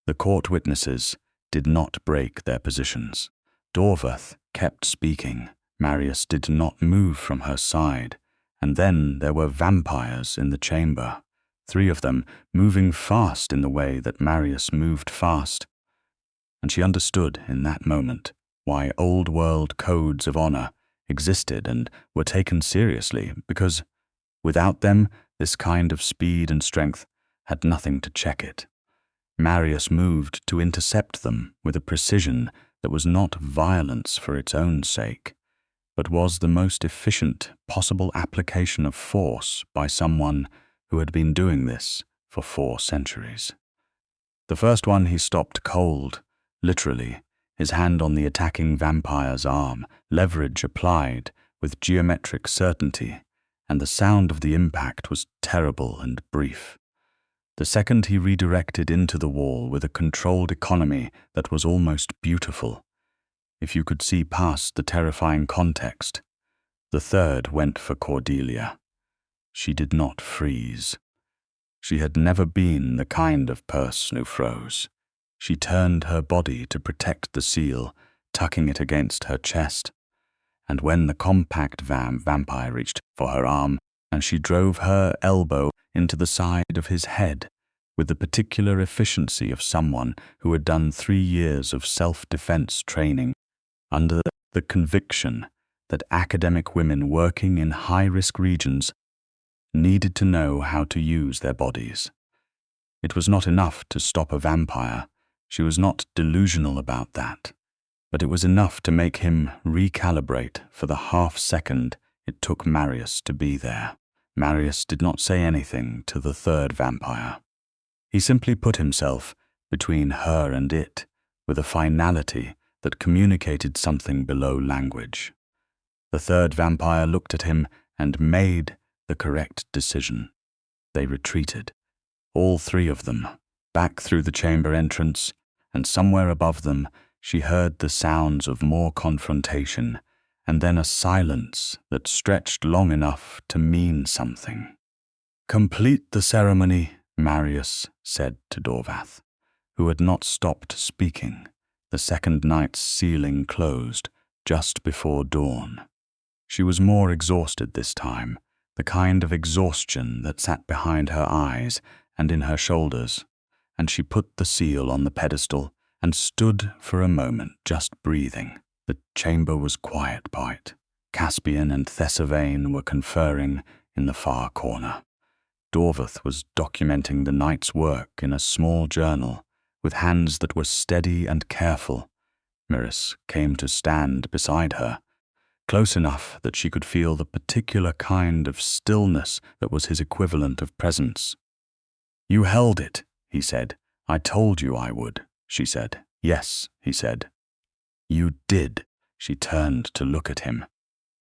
The court witnesses did not break their positions. Dorvath kept speaking. Marius did not move from her side. And then there were vampires in the chamber, 3 of them moving fast in the way that Marius moved fast. And she understood in that moment why old-world codes of honor existed and were taken seriously, because without them, this kind of speed and strength had nothing to check it. Marius moved to intercept them with a precision that was not violence for its own sake, but was the most efficient possible application of force by someone who had been doing this for 4 centuries. The first one he stopped cold, literally, his hand on the attacking vampire's arm, leverage applied with geometric certainty, and the sound of the impact was terrible and brief. The second he redirected into the wall with a controlled economy that was almost beautiful, if you could see past the terrifying context. The third went for Cordelia. She did not freeze. She had never been the kind of person who froze. She turned her body to protect the seal, tucking it against her chest. And when the compact vampire reached for her arm, and she drove her elbow into the side of his head, with the particular efficiency of someone who had done 3 years of self-defense training, under the conviction that academic women working in high-risk regions needed to know how to use their bodies. It was not enough to stop a vampire. She was not delusional about that. But it was enough to make him recalibrate for the half-second it took Marius to be there. Marius did not say anything to the third vampire. He simply put himself between her and it with a finality that communicated something below language. The third vampire looked at him and made the correct decision. They retreated, all 3 of them, back through the chamber entrance, and somewhere above them she heard the sounds of more confrontation, and then a silence that stretched long enough to mean something. "Complete the ceremony," Marius said to Dorvath, who had not stopped speaking. The second night's ceiling closed just before dawn. She was more exhausted this time, the kind of exhaustion that sat behind her eyes and in her shoulders, and she put the seal on the pedestal and stood for a moment just breathing. The chamber was quiet by it. Caspian and Thessavane were conferring in the far corner. Dorvath was documenting the night's work in a small journal, with hands that were steady and careful. Marius came to stand beside her, close enough that she could feel the particular kind of stillness that was his equivalent of presence. "You held it," he said. "I told you I would," she said. "Yes," he said. "You did." She turned to look at him,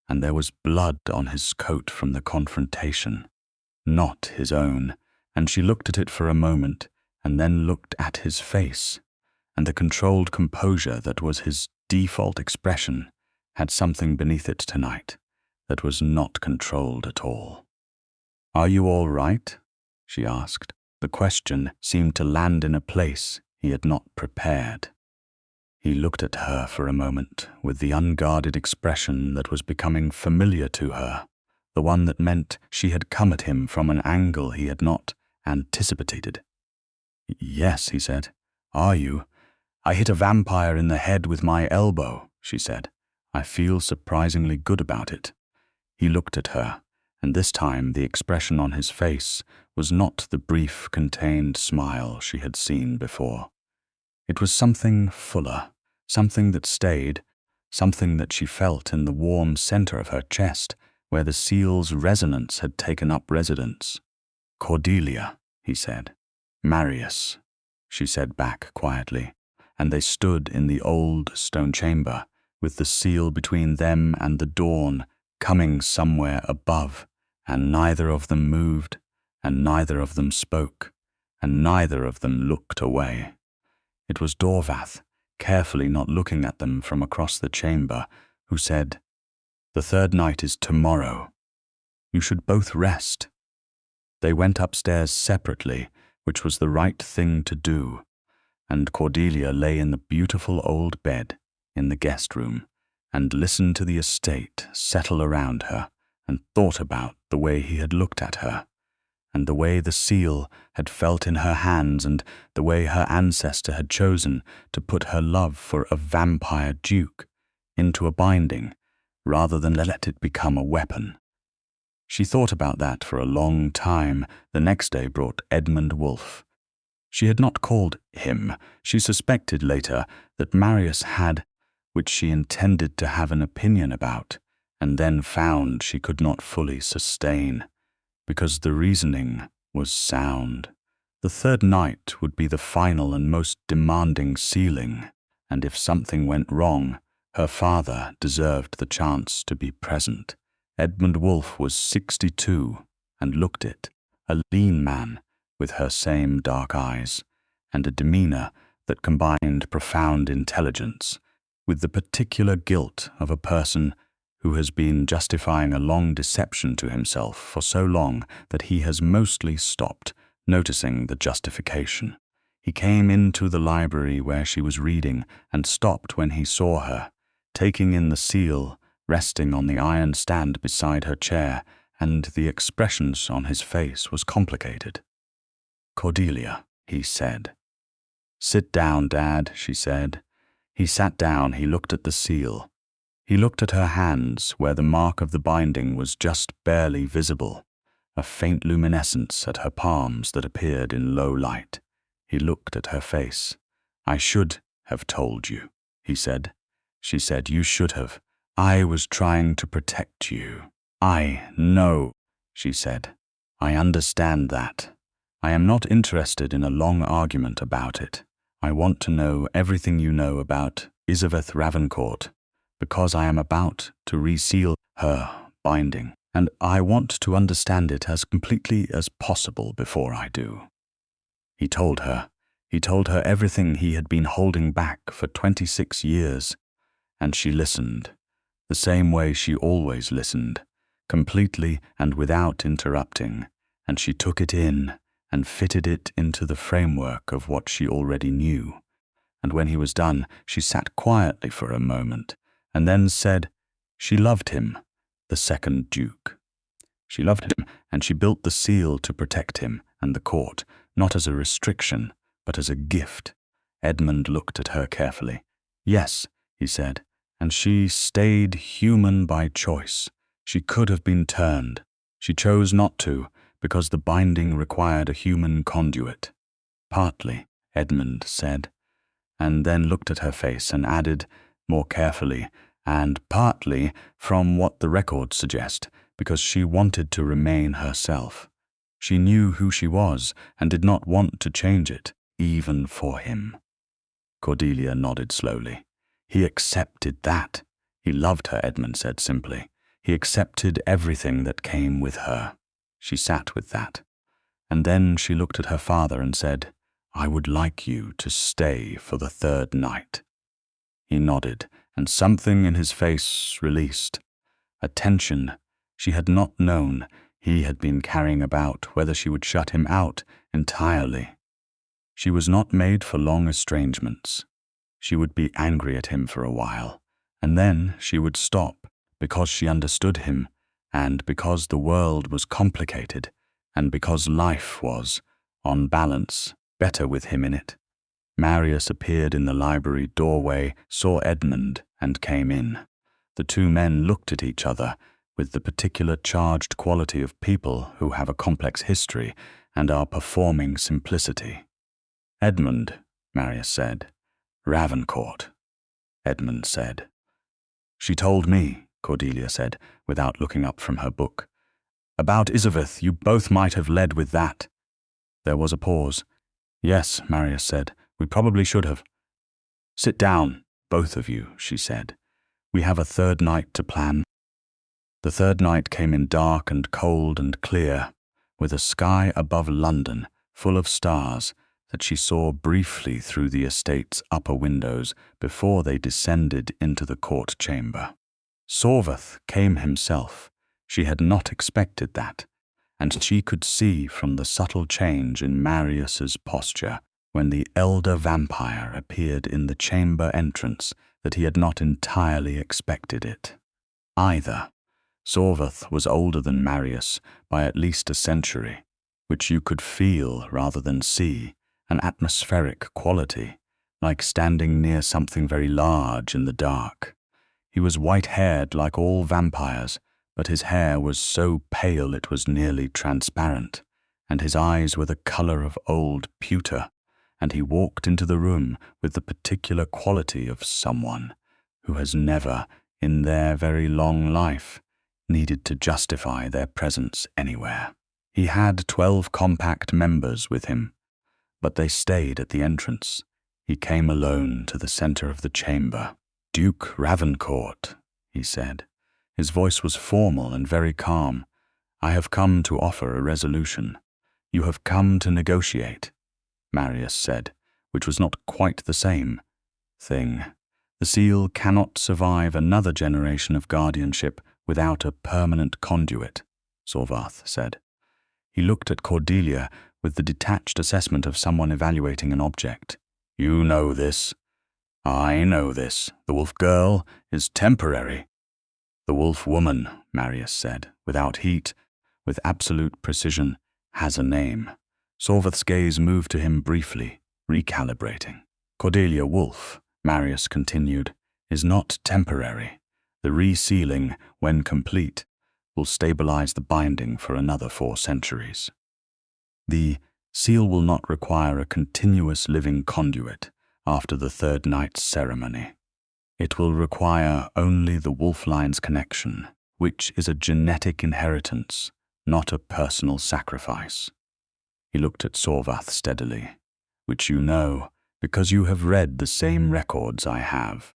and there was blood on his coat from the confrontation, not his own, and she looked at it for a moment, and then looked at his face, and the controlled composure that was his default expression had something beneath it tonight that was not controlled at all. "Are you all right?" she asked. The question seemed to land in a place he had not prepared. He looked at her for a moment with the unguarded expression that was becoming familiar to her, the one that meant she had come at him from an angle he had not anticipated. "Yes," he said. "Are you?" "I hit a vampire in the head with my elbow," she said. "I feel surprisingly good about it." He looked at her, and this time the expression on his face was not the brief, contained smile she had seen before. It was something fuller, something that stayed, something that she felt in the warm center of her chest, where the seal's resonance had taken up residence. "Cordelia," he said. "Marius," she said back quietly, and they stood in the old stone chamber, with the seal between them and the dawn coming somewhere above, and neither of them moved, and neither of them spoke, and neither of them looked away. It was Dorvath, carefully not looking at them from across the chamber, who said, "The third night is tomorrow. You should both rest." They went upstairs separately, which was the right thing to do, and Cordelia lay in the beautiful old bed in the guest room and listened to the estate settle around her and thought about the way he had looked at her, and the way the seal had felt in her hands, and the way her ancestor had chosen to put her love for a vampire duke into a binding rather than let it become a weapon. She thought about that for a long time. The next day brought Edmund Wolfe. She had not called him. She suspected later that Marius had, which she intended to have an opinion about, and then found she could not fully sustain, because the reasoning was sound. The third night would be the final and most demanding sealing, and if something went wrong, her father deserved the chance to be present. Edmund Wolfe was 62 and looked it, a lean man with her same dark eyes, and a demeanor that combined profound intelligence with the particular guilt of a person who has been justifying a long deception to himself for so long that he has mostly stopped noticing the justification. He came into the library where she was reading and stopped when he saw her, taking in the seal resting on the iron stand beside her chair, and the expressions on his face was complicated. "Cordelia," he said. "Sit down, Dad," she said. He sat down. He looked at the seal. He looked at her hands, where the mark of the binding was just barely visible, a faint luminescence at her palms that appeared in low light. He looked at her face. "I should have told you," he said. She said, "You should have. I was trying to protect you." "I know," she said. "I understand that. I am not interested in a long argument about it. I want to know everything you know about Marius Ravencourt, because I am about to reseal her binding, and I want to understand it as completely as possible before I do." He told her everything he had been holding back for 26 years, and she listened, the same way she always listened, completely and without interrupting, and she took it in and fitted it into the framework of what she already knew. And when he was done, she sat quietly for a moment, and then said she loved him, the second Duke. She loved him, and she built the seal to protect him and the court, not as a restriction, but as a gift. Edmund looked at her carefully. "Yes," he said, "and she stayed human by choice. She could have been turned. She chose not to, because the binding required a human conduit." "Partly," Edmund said, and then looked at her face and added, more carefully, "and partly from what the records suggest, because she wanted to remain herself. She knew who she was and did not want to change it, even for him." Cordelia nodded slowly. "He accepted that. He loved her," Edmund said simply. "He accepted everything that came with her." She sat with that. And then she looked at her father and said, "I would like you to stay for the third night." He nodded, and something in his face released. A tension she had not known he had been carrying about whether she would shut him out entirely. She was not made for long estrangements. She would be angry at him for a while, and then she would stop because she understood him, and because the world was complicated, and because life was, on balance, better with him in it. Marius appeared in the library doorway, saw Edmund, and came in. The two men looked at each other with the particular charged quality of people who have a complex history and are performing simplicity. "Edmund," Marius said. "Ravencourt," Edmund said. "She told me," Cordelia said, without looking up from her book. "About Isabeth, you both might have led with that." There was a pause. "Yes," Marius said, "we probably should have." "Sit down, both of you," she said. "We have a third night to plan." The third night came in dark and cold and clear, with a sky above London full of stars that she saw briefly through the estate's upper windows before they descended into the court chamber. Sorvath came himself. She had not expected that, and she could see from the subtle change in Marius's posture when the elder vampire appeared in the chamber entrance that he had not entirely expected it. Either Sorvath was older than Marius by at least a century, which you could feel rather than see, an atmospheric quality, like standing near something very large in the dark. He was white-haired like all vampires, but his hair was so pale it was nearly transparent, and his eyes were the color of old pewter, and he walked into the room with the particular quality of someone who has never, in their very long life, needed to justify their presence anywhere. He had 12 compact members with him, but they stayed at the entrance. He came alone to the center of the chamber. "Duke Ravencourt," he said. His voice was formal and very calm. "I have come to offer a resolution." "You have come to negotiate," Marius said, which was not quite the same thing. "The seal cannot survive another generation of guardianship without a permanent conduit," Sorvath said. He looked at Cordelia with the detached assessment of someone evaluating an object. "You know this. I know this. The wolf girl is temporary." "The wolf woman," Marius said, without heat, with absolute precision, "has a name." Sorvath's gaze moved to him briefly, recalibrating. "Cordelia Wolfe," Marius continued, "is not temporary. The resealing, when complete, will stabilize the binding for another 4 centuries. The seal will not require a continuous living conduit after the 3rd night's ceremony. It will require only the wolf line's connection, which is a genetic inheritance, not a personal sacrifice." He looked at Sorvath steadily. "Which you know, because you have read the same records I have.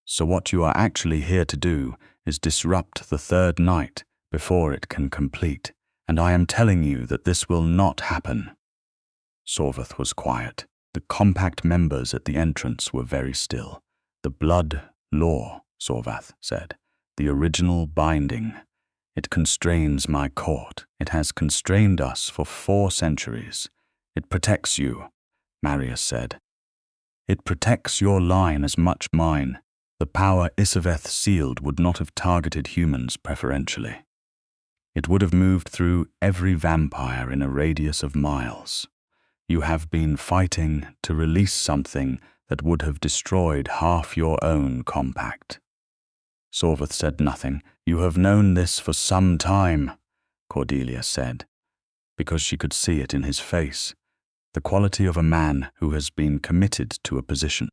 So what you are actually here to do is disrupt the 3rd night before it can complete, and I am telling you that this will not happen." Sorvath was quiet. The compact members at the entrance were very still. "The blood law," Sorvath said, "the original binding. It constrains my court. It has constrained us for 4 centuries. It protects you," Marius said. "It protects your line as much mine. The power Isaveth sealed would not have targeted humans preferentially. It would have moved through every vampire in a radius of miles. You have been fighting to release something that would have destroyed half your own compact." Sorvath said nothing. "You have known this for some time," Cordelia said, because she could see it in his face, the quality of a man who has been committed to a position.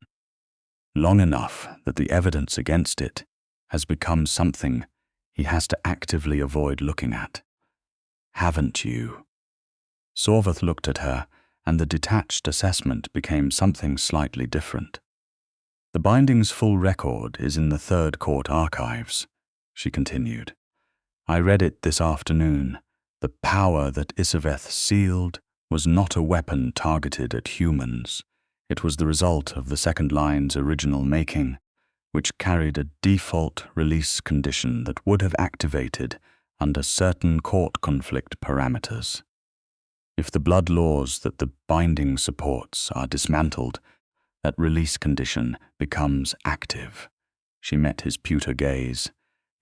Long enough that the evidence against it has become something he has to actively avoid looking at. "Haven't you?" Sorvath looked at her, and the detached assessment became something slightly different. "The binding's full record is in the 3rd Court archives," she continued. "I read it this afternoon. The power that Isaveth sealed was not a weapon targeted at humans. It was the result of the 2nd line's original making, which carried a default release condition that would have activated under certain court conflict parameters. If the blood laws that the binding supports are dismantled, that release condition becomes active." She met his pewter gaze.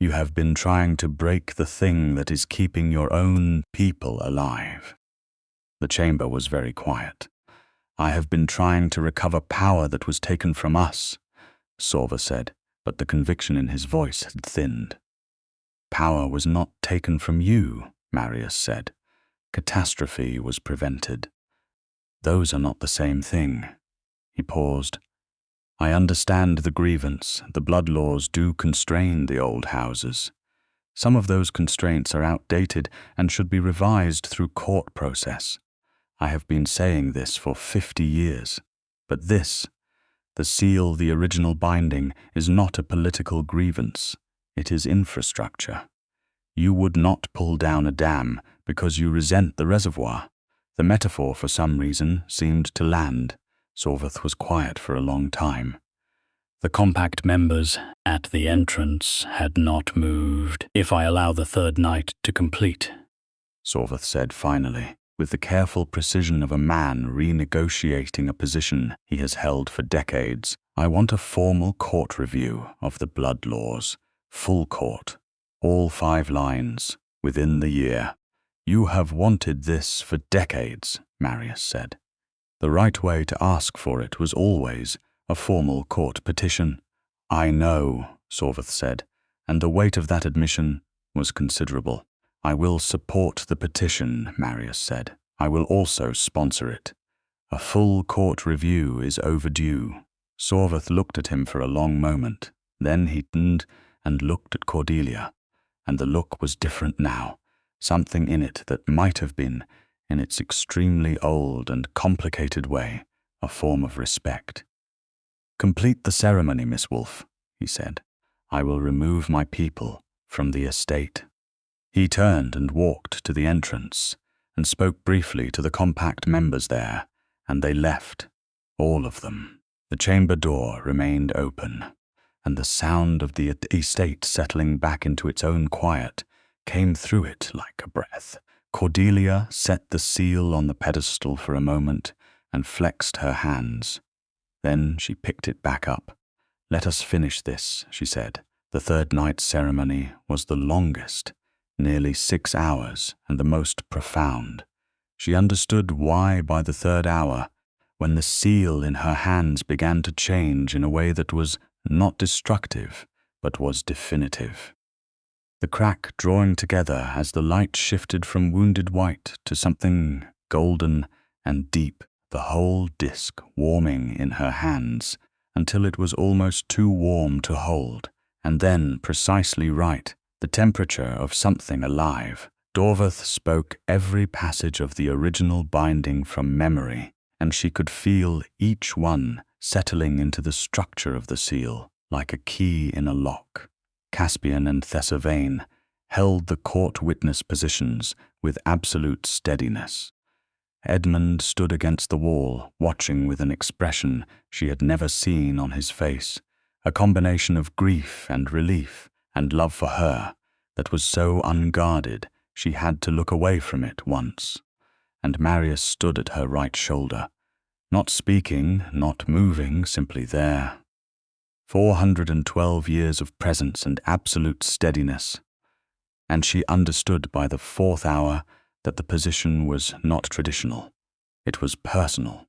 "You have been trying to break the thing that is keeping your own people alive." The chamber was very quiet. "I have been trying to recover power that was taken from us," Sorvath said, but the conviction in his voice had thinned. "Power was not taken from you," Marius said. "Catastrophe was prevented. Those are not the same thing." He paused. "I understand the grievance. The blood laws do constrain the old houses. Some of those constraints are outdated and should be revised through court process. I have been saying this for 50 years. But this, the seal, the original binding, is not a political grievance. It is infrastructure. You would not pull down a dam because you resent the reservoir. The metaphor, for some reason, seemed to land. Sorveth was quiet for a long time. The compact members at the entrance had not moved. If I allow the third night to complete, Sorveth said finally, with the careful precision of a man renegotiating a position he has held for decades, I want a formal court review of the blood laws, full court, all 5 lines, within the year. You have wanted this for decades, Marius said. The right way to ask for it was always a formal court petition. I know, Sorveth said, and the weight of that admission was considerable. I will support the petition, Marius said. I will also sponsor it. A full court review is overdue. Sorveth looked at him for a long moment. Then he turned and looked at Cordelia, and the look was different now, something in it that might have been, in its extremely old and complicated way, a form of respect. Complete the ceremony, Miss Wolfe, he said. I will remove my people from the estate. He turned and walked to the entrance and spoke briefly to the compact members there, and they left, all of them. The chamber door remained open, and the sound of the estate settling back into its own quiet came through it like a breath. Cordelia set the seal on the pedestal for a moment and flexed her hands. Then she picked it back up. Let us finish this, she said. The third night's ceremony was the longest, nearly 6 hours, and the most profound. She understood why by the 3rd hour, when the seal in her hands began to change in a way that was not destructive, but was definitive. The crack drawing together as the light shifted from wounded white to something golden and deep, the whole disk warming in her hands until it was almost too warm to hold, and then precisely right, the temperature of something alive. Sorveth spoke every passage of the original binding from memory, and she could feel each one settling into the structure of the seal, like a key in a lock. Caspian and Thessalvane held the court witness positions with absolute steadiness. Edmund stood against the wall, watching with an expression she had never seen on his face, a combination of grief and relief and love for her that was so unguarded she had to look away from it once. And Marius stood at her right shoulder, not speaking, not moving, simply there. 412 years of presence and absolute steadiness, and she understood by the 4th hour that the position was not traditional. It was personal.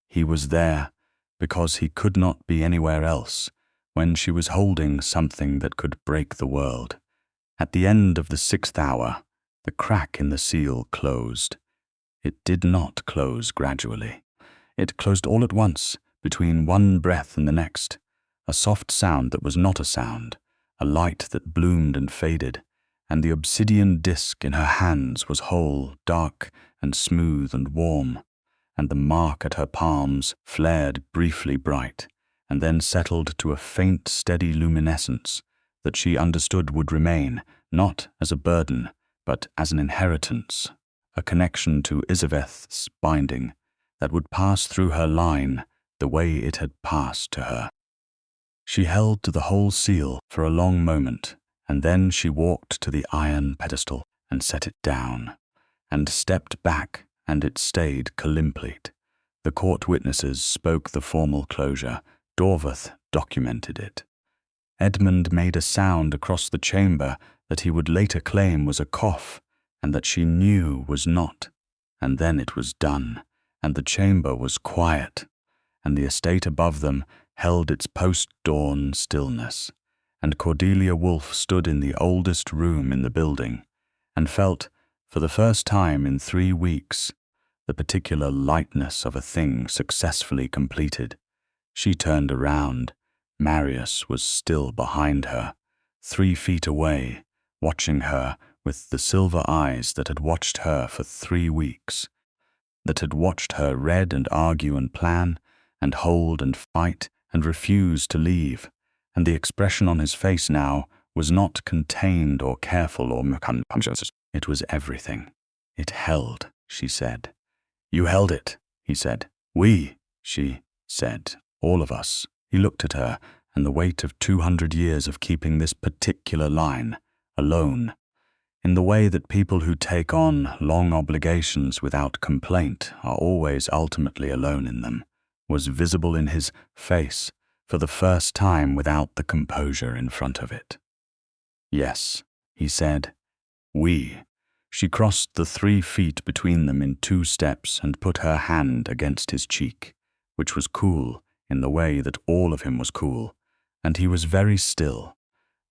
He was there because he could not be anywhere else when she was holding something that could break the world. At the end of the 6th hour, the crack in the seal closed. It did not close gradually. It closed all at once, between one breath and the next. A soft sound that was not a sound, a light that bloomed and faded, and the obsidian disk in her hands was whole, dark and smooth and warm, and the mark at her palms flared briefly bright, and then settled to a faint, steady luminescence that she understood would remain, not as a burden, but as an inheritance, a connection to Isaveth's binding that would pass through her line the way it had passed to her. She held to the whole seal for a long moment, and then she walked to the iron pedestal and set it down, and stepped back, and it stayed complete. The court witnesses spoke the formal closure. Sorveth documented it. Edmund made a sound across the chamber that he would later claim was a cough, and that she knew was not. And then it was done, and the chamber was quiet, and the estate above them held its post-dawn stillness, and Cordelia Wolfe stood in the oldest room in the building, and felt, for the first time in 3 weeks, the particular lightness of a thing successfully completed. She turned around. Marius was still behind her, 3 feet away, watching her with the silver eyes that had watched her for 3 weeks, that had watched her read and argue and plan, and hold and fight, and refuse to leave, and the expression on his face now was not contained or careful or unconscious. It was everything. It held, she said. You held it, he said. We, she said. All of us. He looked at her, and the weight of 200 years of keeping this particular line, alone, in the way that people who take on long obligations without complaint are always ultimately alone in them, was visible in his face for the first time without the composure in front of it. Yes, he said. We. She crossed the 3 feet between them in 2 steps and put her hand against his cheek, which was cool in the way that all of him was cool, and he was very still,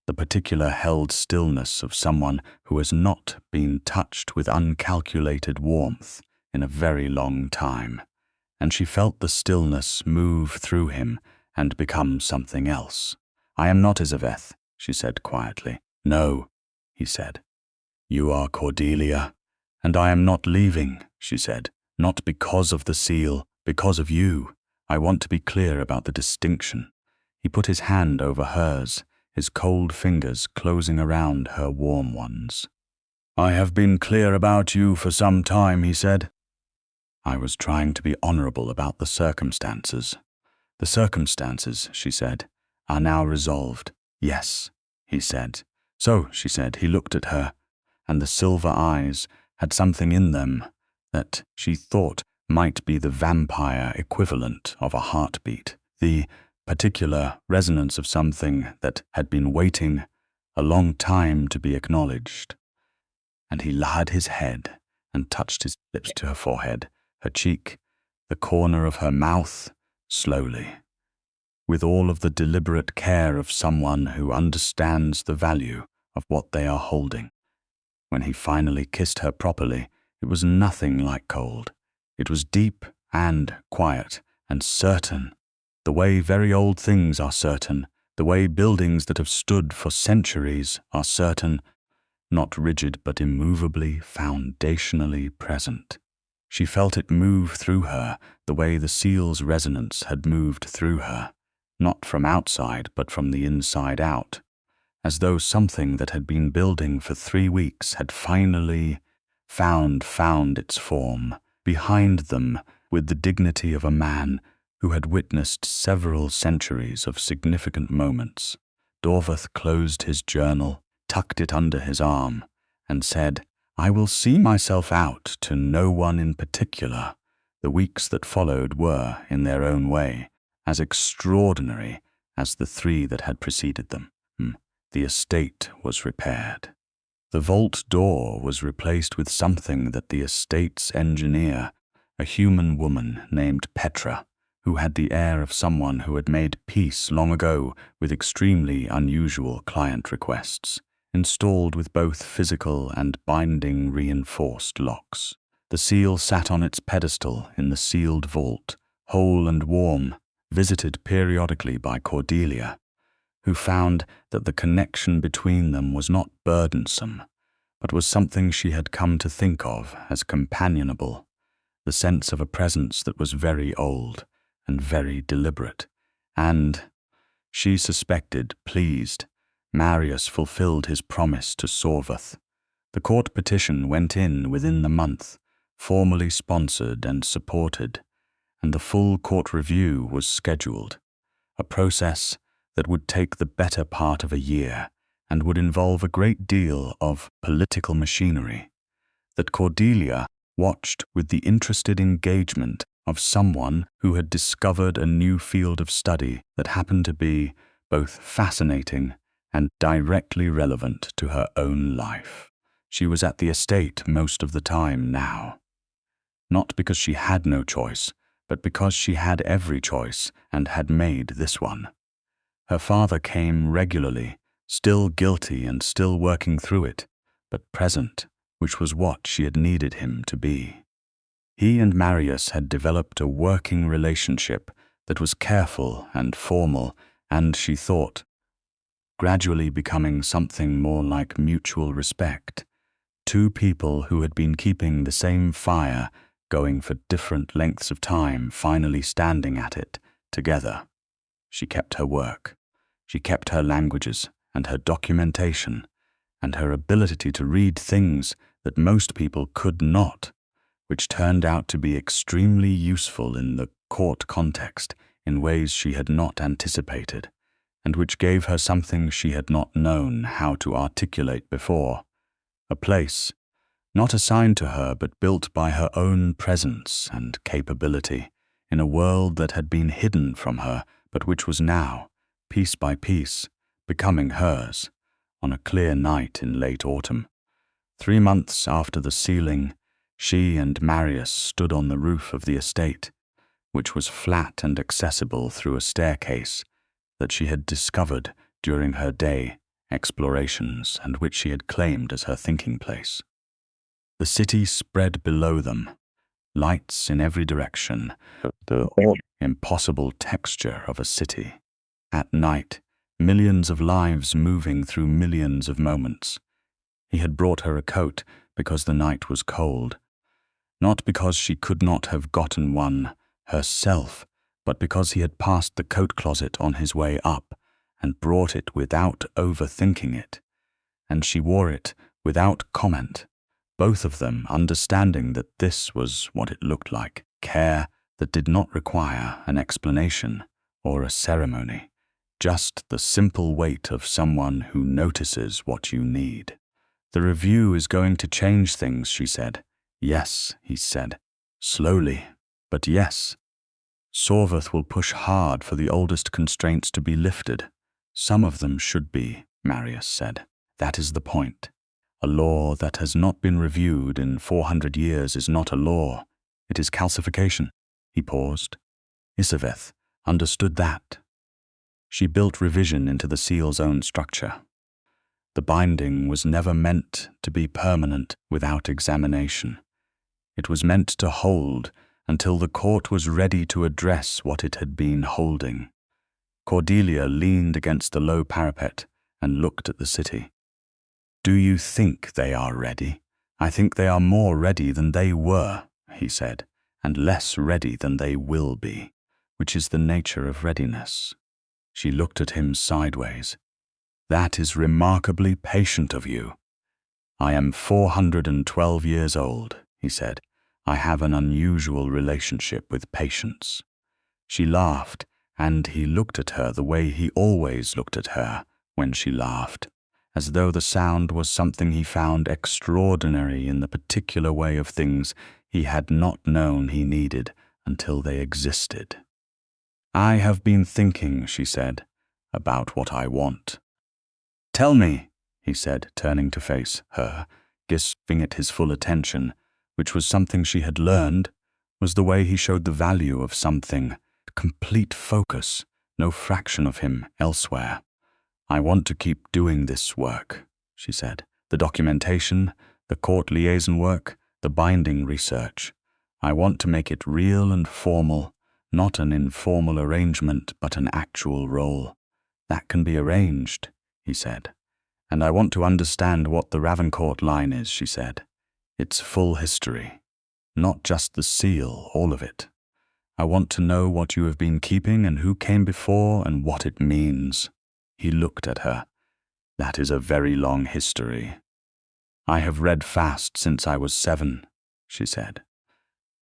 the particular held stillness of someone who has not been touched with uncalculated warmth in a very long time, and she felt the stillness move through him and become something else. I am not Isabeth, she said quietly. No, he said. You are Cordelia, and I am not leaving, she said, not because of the seal, because of you. I want to be clear about the distinction. He put his hand over hers, his cold fingers closing around her warm ones. I have been clear about you for some time, he said. I was trying to be honorable about the circumstances. The circumstances, she said, are now resolved. Yes, he said. So, she said, he looked at her, and the silver eyes had something in them that she thought might be the vampire equivalent of a heartbeat, the particular resonance of something that had been waiting a long time to be acknowledged. And he lowered his head and touched his lips to her forehead, her cheek, the corner of her mouth, slowly, with all of the deliberate care of someone who understands the value of what they are holding. When he finally kissed her properly, it was nothing like cold. It was deep and quiet and certain, the way very old things are certain, the way buildings that have stood for centuries are certain, not rigid but immovably, foundationally present. She felt it move through her the way the seal's resonance had moved through her, not from outside but from the inside out, as though something that had been building for 3 weeks had finally found its form, behind them with the dignity of a man who had witnessed several centuries of significant moments. Dorvath closed his journal, tucked it under his arm, and said, I will see myself out to no one in particular. The weeks that followed were, in their own way, as extraordinary as the 3 that had preceded them. The estate was repaired. The vault door was replaced with something that the estate's engineer, a human woman named Petra, who had the air of someone who had made peace long ago with extremely unusual client requests, installed with both physical and binding reinforced locks. The seal sat on its pedestal in the sealed vault, whole and warm, visited periodically by Cordelia, who found that the connection between them was not burdensome, but was something she had come to think of as companionable, the sense of a presence that was very old and very deliberate, and, she suspected, pleased, Marius fulfilled his promise to Sorvath. The court petition went in within the month, formally sponsored and supported, and the full court review was scheduled, a process that would take the better part of a year and would involve a great deal of political machinery, that Cordelia watched with the interested engagement of someone who had discovered a new field of study that happened to be both fascinating and directly relevant to her own life. She was at the estate most of the time now, not because she had no choice, but because she had every choice and had made this one. Her father came regularly, still guilty and still working through it, but present, which was what she had needed him to be. He and Marius had developed a working relationship that was careful and formal and, she thought, gradually becoming something more like mutual respect. 2 people who had been keeping the same fire going for different lengths of time finally standing at it together. She kept her work. She kept her languages and her documentation and her ability to read things that most people could not, which turned out to be extremely useful in the court context in ways she had not anticipated, and which gave her something she had not known how to articulate before, a place, not assigned to her but built by her own presence and capability, in a world that had been hidden from her but which was now, piece by piece, becoming hers, on a clear night in late autumn. 3 months after the sealing, she and Marius stood on the roof of the estate, which was flat and accessible through a staircase that she had discovered during her day explorations and which she had claimed as her thinking place. The city spread below them, lights in every direction, the impossible texture of a city. At night, millions of lives moving through millions of moments. He had brought her a coat because the night was cold, not because she could not have gotten one herself, but because he had passed the coat closet on his way up and brought it without overthinking it, and she wore it without comment, both of them understanding that this was what it looked like, care that did not require an explanation or a ceremony, just the simple weight of someone who notices what you need. The review is going to change things, she said. Yes, he said. Slowly, but yes. Sorvath will push hard for the oldest constraints to be lifted. Some of them should be, Marius said. That is the point. A law that has not been reviewed in 400 years is not a law. It is calcification. He paused. Isaveth understood that. She built revision into the seal's own structure. The binding was never meant to be permanent without examination. It was meant to hold until the court was ready to address what it had been holding. Cordelia leaned against the low parapet and looked at the city. Do you think they are ready? I think they are more ready than they were, he said, and less ready than they will be, which is the nature of readiness. She looked at him sideways. That is remarkably patient of you. I am 412 years old, he said. I have an unusual relationship with patience. She laughed, and he looked at her the way he always looked at her when she laughed, as though the sound was something he found extraordinary in the particular way of things he had not known he needed until they existed. I have been thinking, she said, about what I want. Tell me, he said, turning to face her, giving it his full attention, which was something she had learned, was the way he showed the value of something, complete focus, no fraction of him elsewhere. I want to keep doing this work, she said, the documentation, the court liaison work, the binding research. I want to make it real and formal, not an informal arrangement, but an actual role. That can be arranged, he said. And I want to understand what the Ravencourt line is, she said. Its full history. Not just the seal, all of it. I want to know what you have been keeping and who came before and what it means. He looked at her. That is a very long history. I have read fast since I was 7, she said.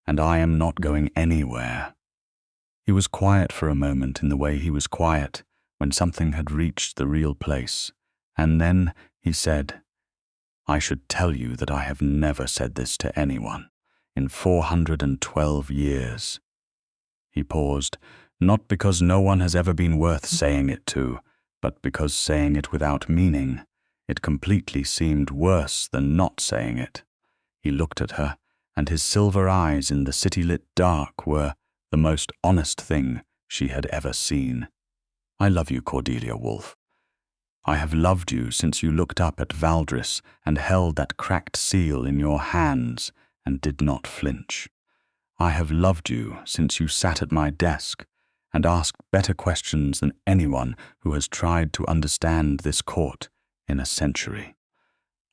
And I am not going anywhere. He was quiet for a moment in the way he was quiet when something had reached the real place, and then he said, I should tell you that I have never said this to anyone in 412 years. He paused, not because no one has ever been worth saying it to, but because saying it without meaning, it completely seemed worse than not saying it. He looked at her, and his silver eyes in the city-lit dark were the most honest thing she had ever seen. I love you, Cordelia Wolfe. I have loved you since you looked up at Valdris and held that cracked seal in your hands and did not flinch. I have loved you since you sat at my desk and asked better questions than anyone who has tried to understand this court in a century.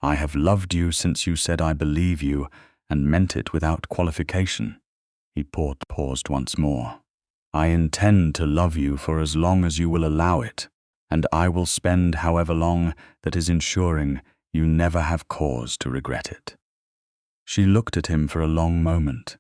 I have loved you since you said I believe you and meant it without qualification. He paused once more. I intend to love you for as long as you will allow it, and I will spend however long that is ensuring you never have cause to regret it. She looked at him for a long moment,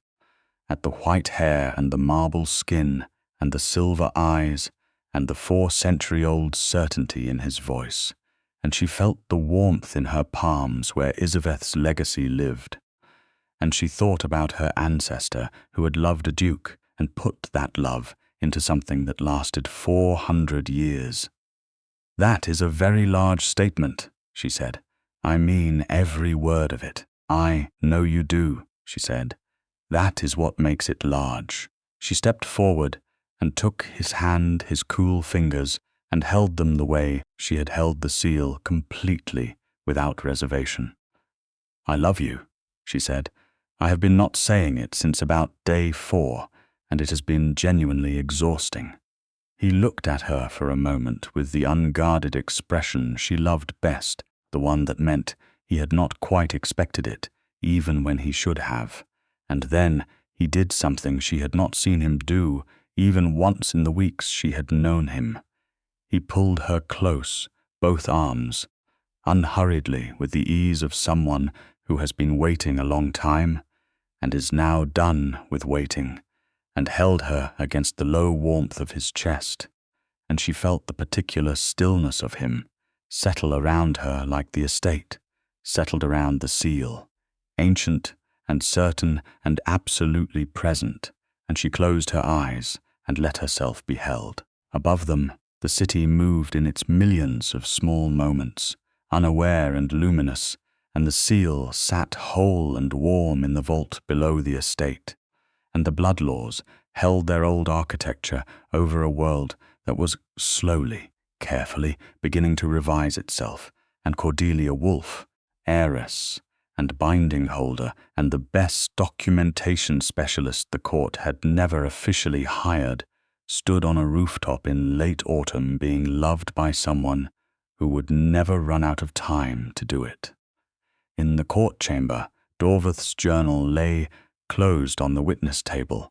at the white hair and the marble skin and the silver eyes and the 4-century-old certainty in his voice, and she felt the warmth in her palms where Isabeth's legacy lived. And she thought about her ancestor who had loved a duke and put that love into something that lasted 400 years. "That is a very large statement," she said. "I mean every word of it." "I know you do," she said. "That is what makes it large." She stepped forward and took his hand, his cool fingers, and held them the way she had held the seal, completely, without reservation. "I love you," she said. "I have been not saying it since about day 4, and it has been genuinely exhausting." He looked at her for a moment with the unguarded expression she loved best, the one that meant he had not quite expected it, even when he should have. And then he did something she had not seen him do even once in the weeks she had known him. He pulled her close, both arms, unhurriedly, with the ease of someone who has been waiting a long time and is now done with waiting, and held her against the low warmth of his chest, and she felt the particular stillness of him settle around her like the estate settled around the seal, ancient and certain and absolutely present, and she closed her eyes and let herself be held. Above them, the city moved in its millions of small moments, unaware and luminous, and the seal sat whole and warm in the vault below the estate, and the bloodlaws held their old architecture over a world that was slowly, carefully beginning to revise itself, and Cordelia Wolfe, heiress and binding holder and the best documentation specialist the court had never officially hired, stood on a rooftop in late autumn being loved by someone who would never run out of time to do it. In the court chamber, Dorvath's journal lay closed on the witness table,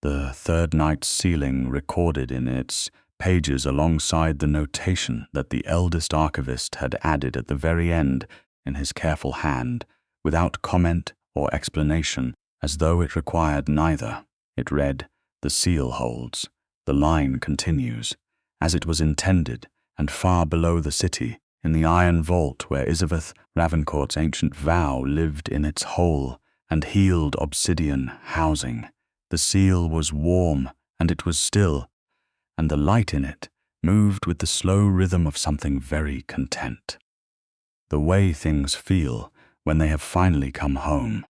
the third night's sealing recorded in its pages alongside the notation that the eldest archivist had added at the very end in his careful hand, without comment or explanation, as though it required neither. It read, "The seal holds. The line continues, as it was intended, and far below the city, in the iron vault where Isabeth Ravencourt's ancient vow lived in its whole and healed obsidian housing. The seal was warm, and it was still, and the light in it moved with the slow rhythm of something very content. The way things feel when they have finally come home.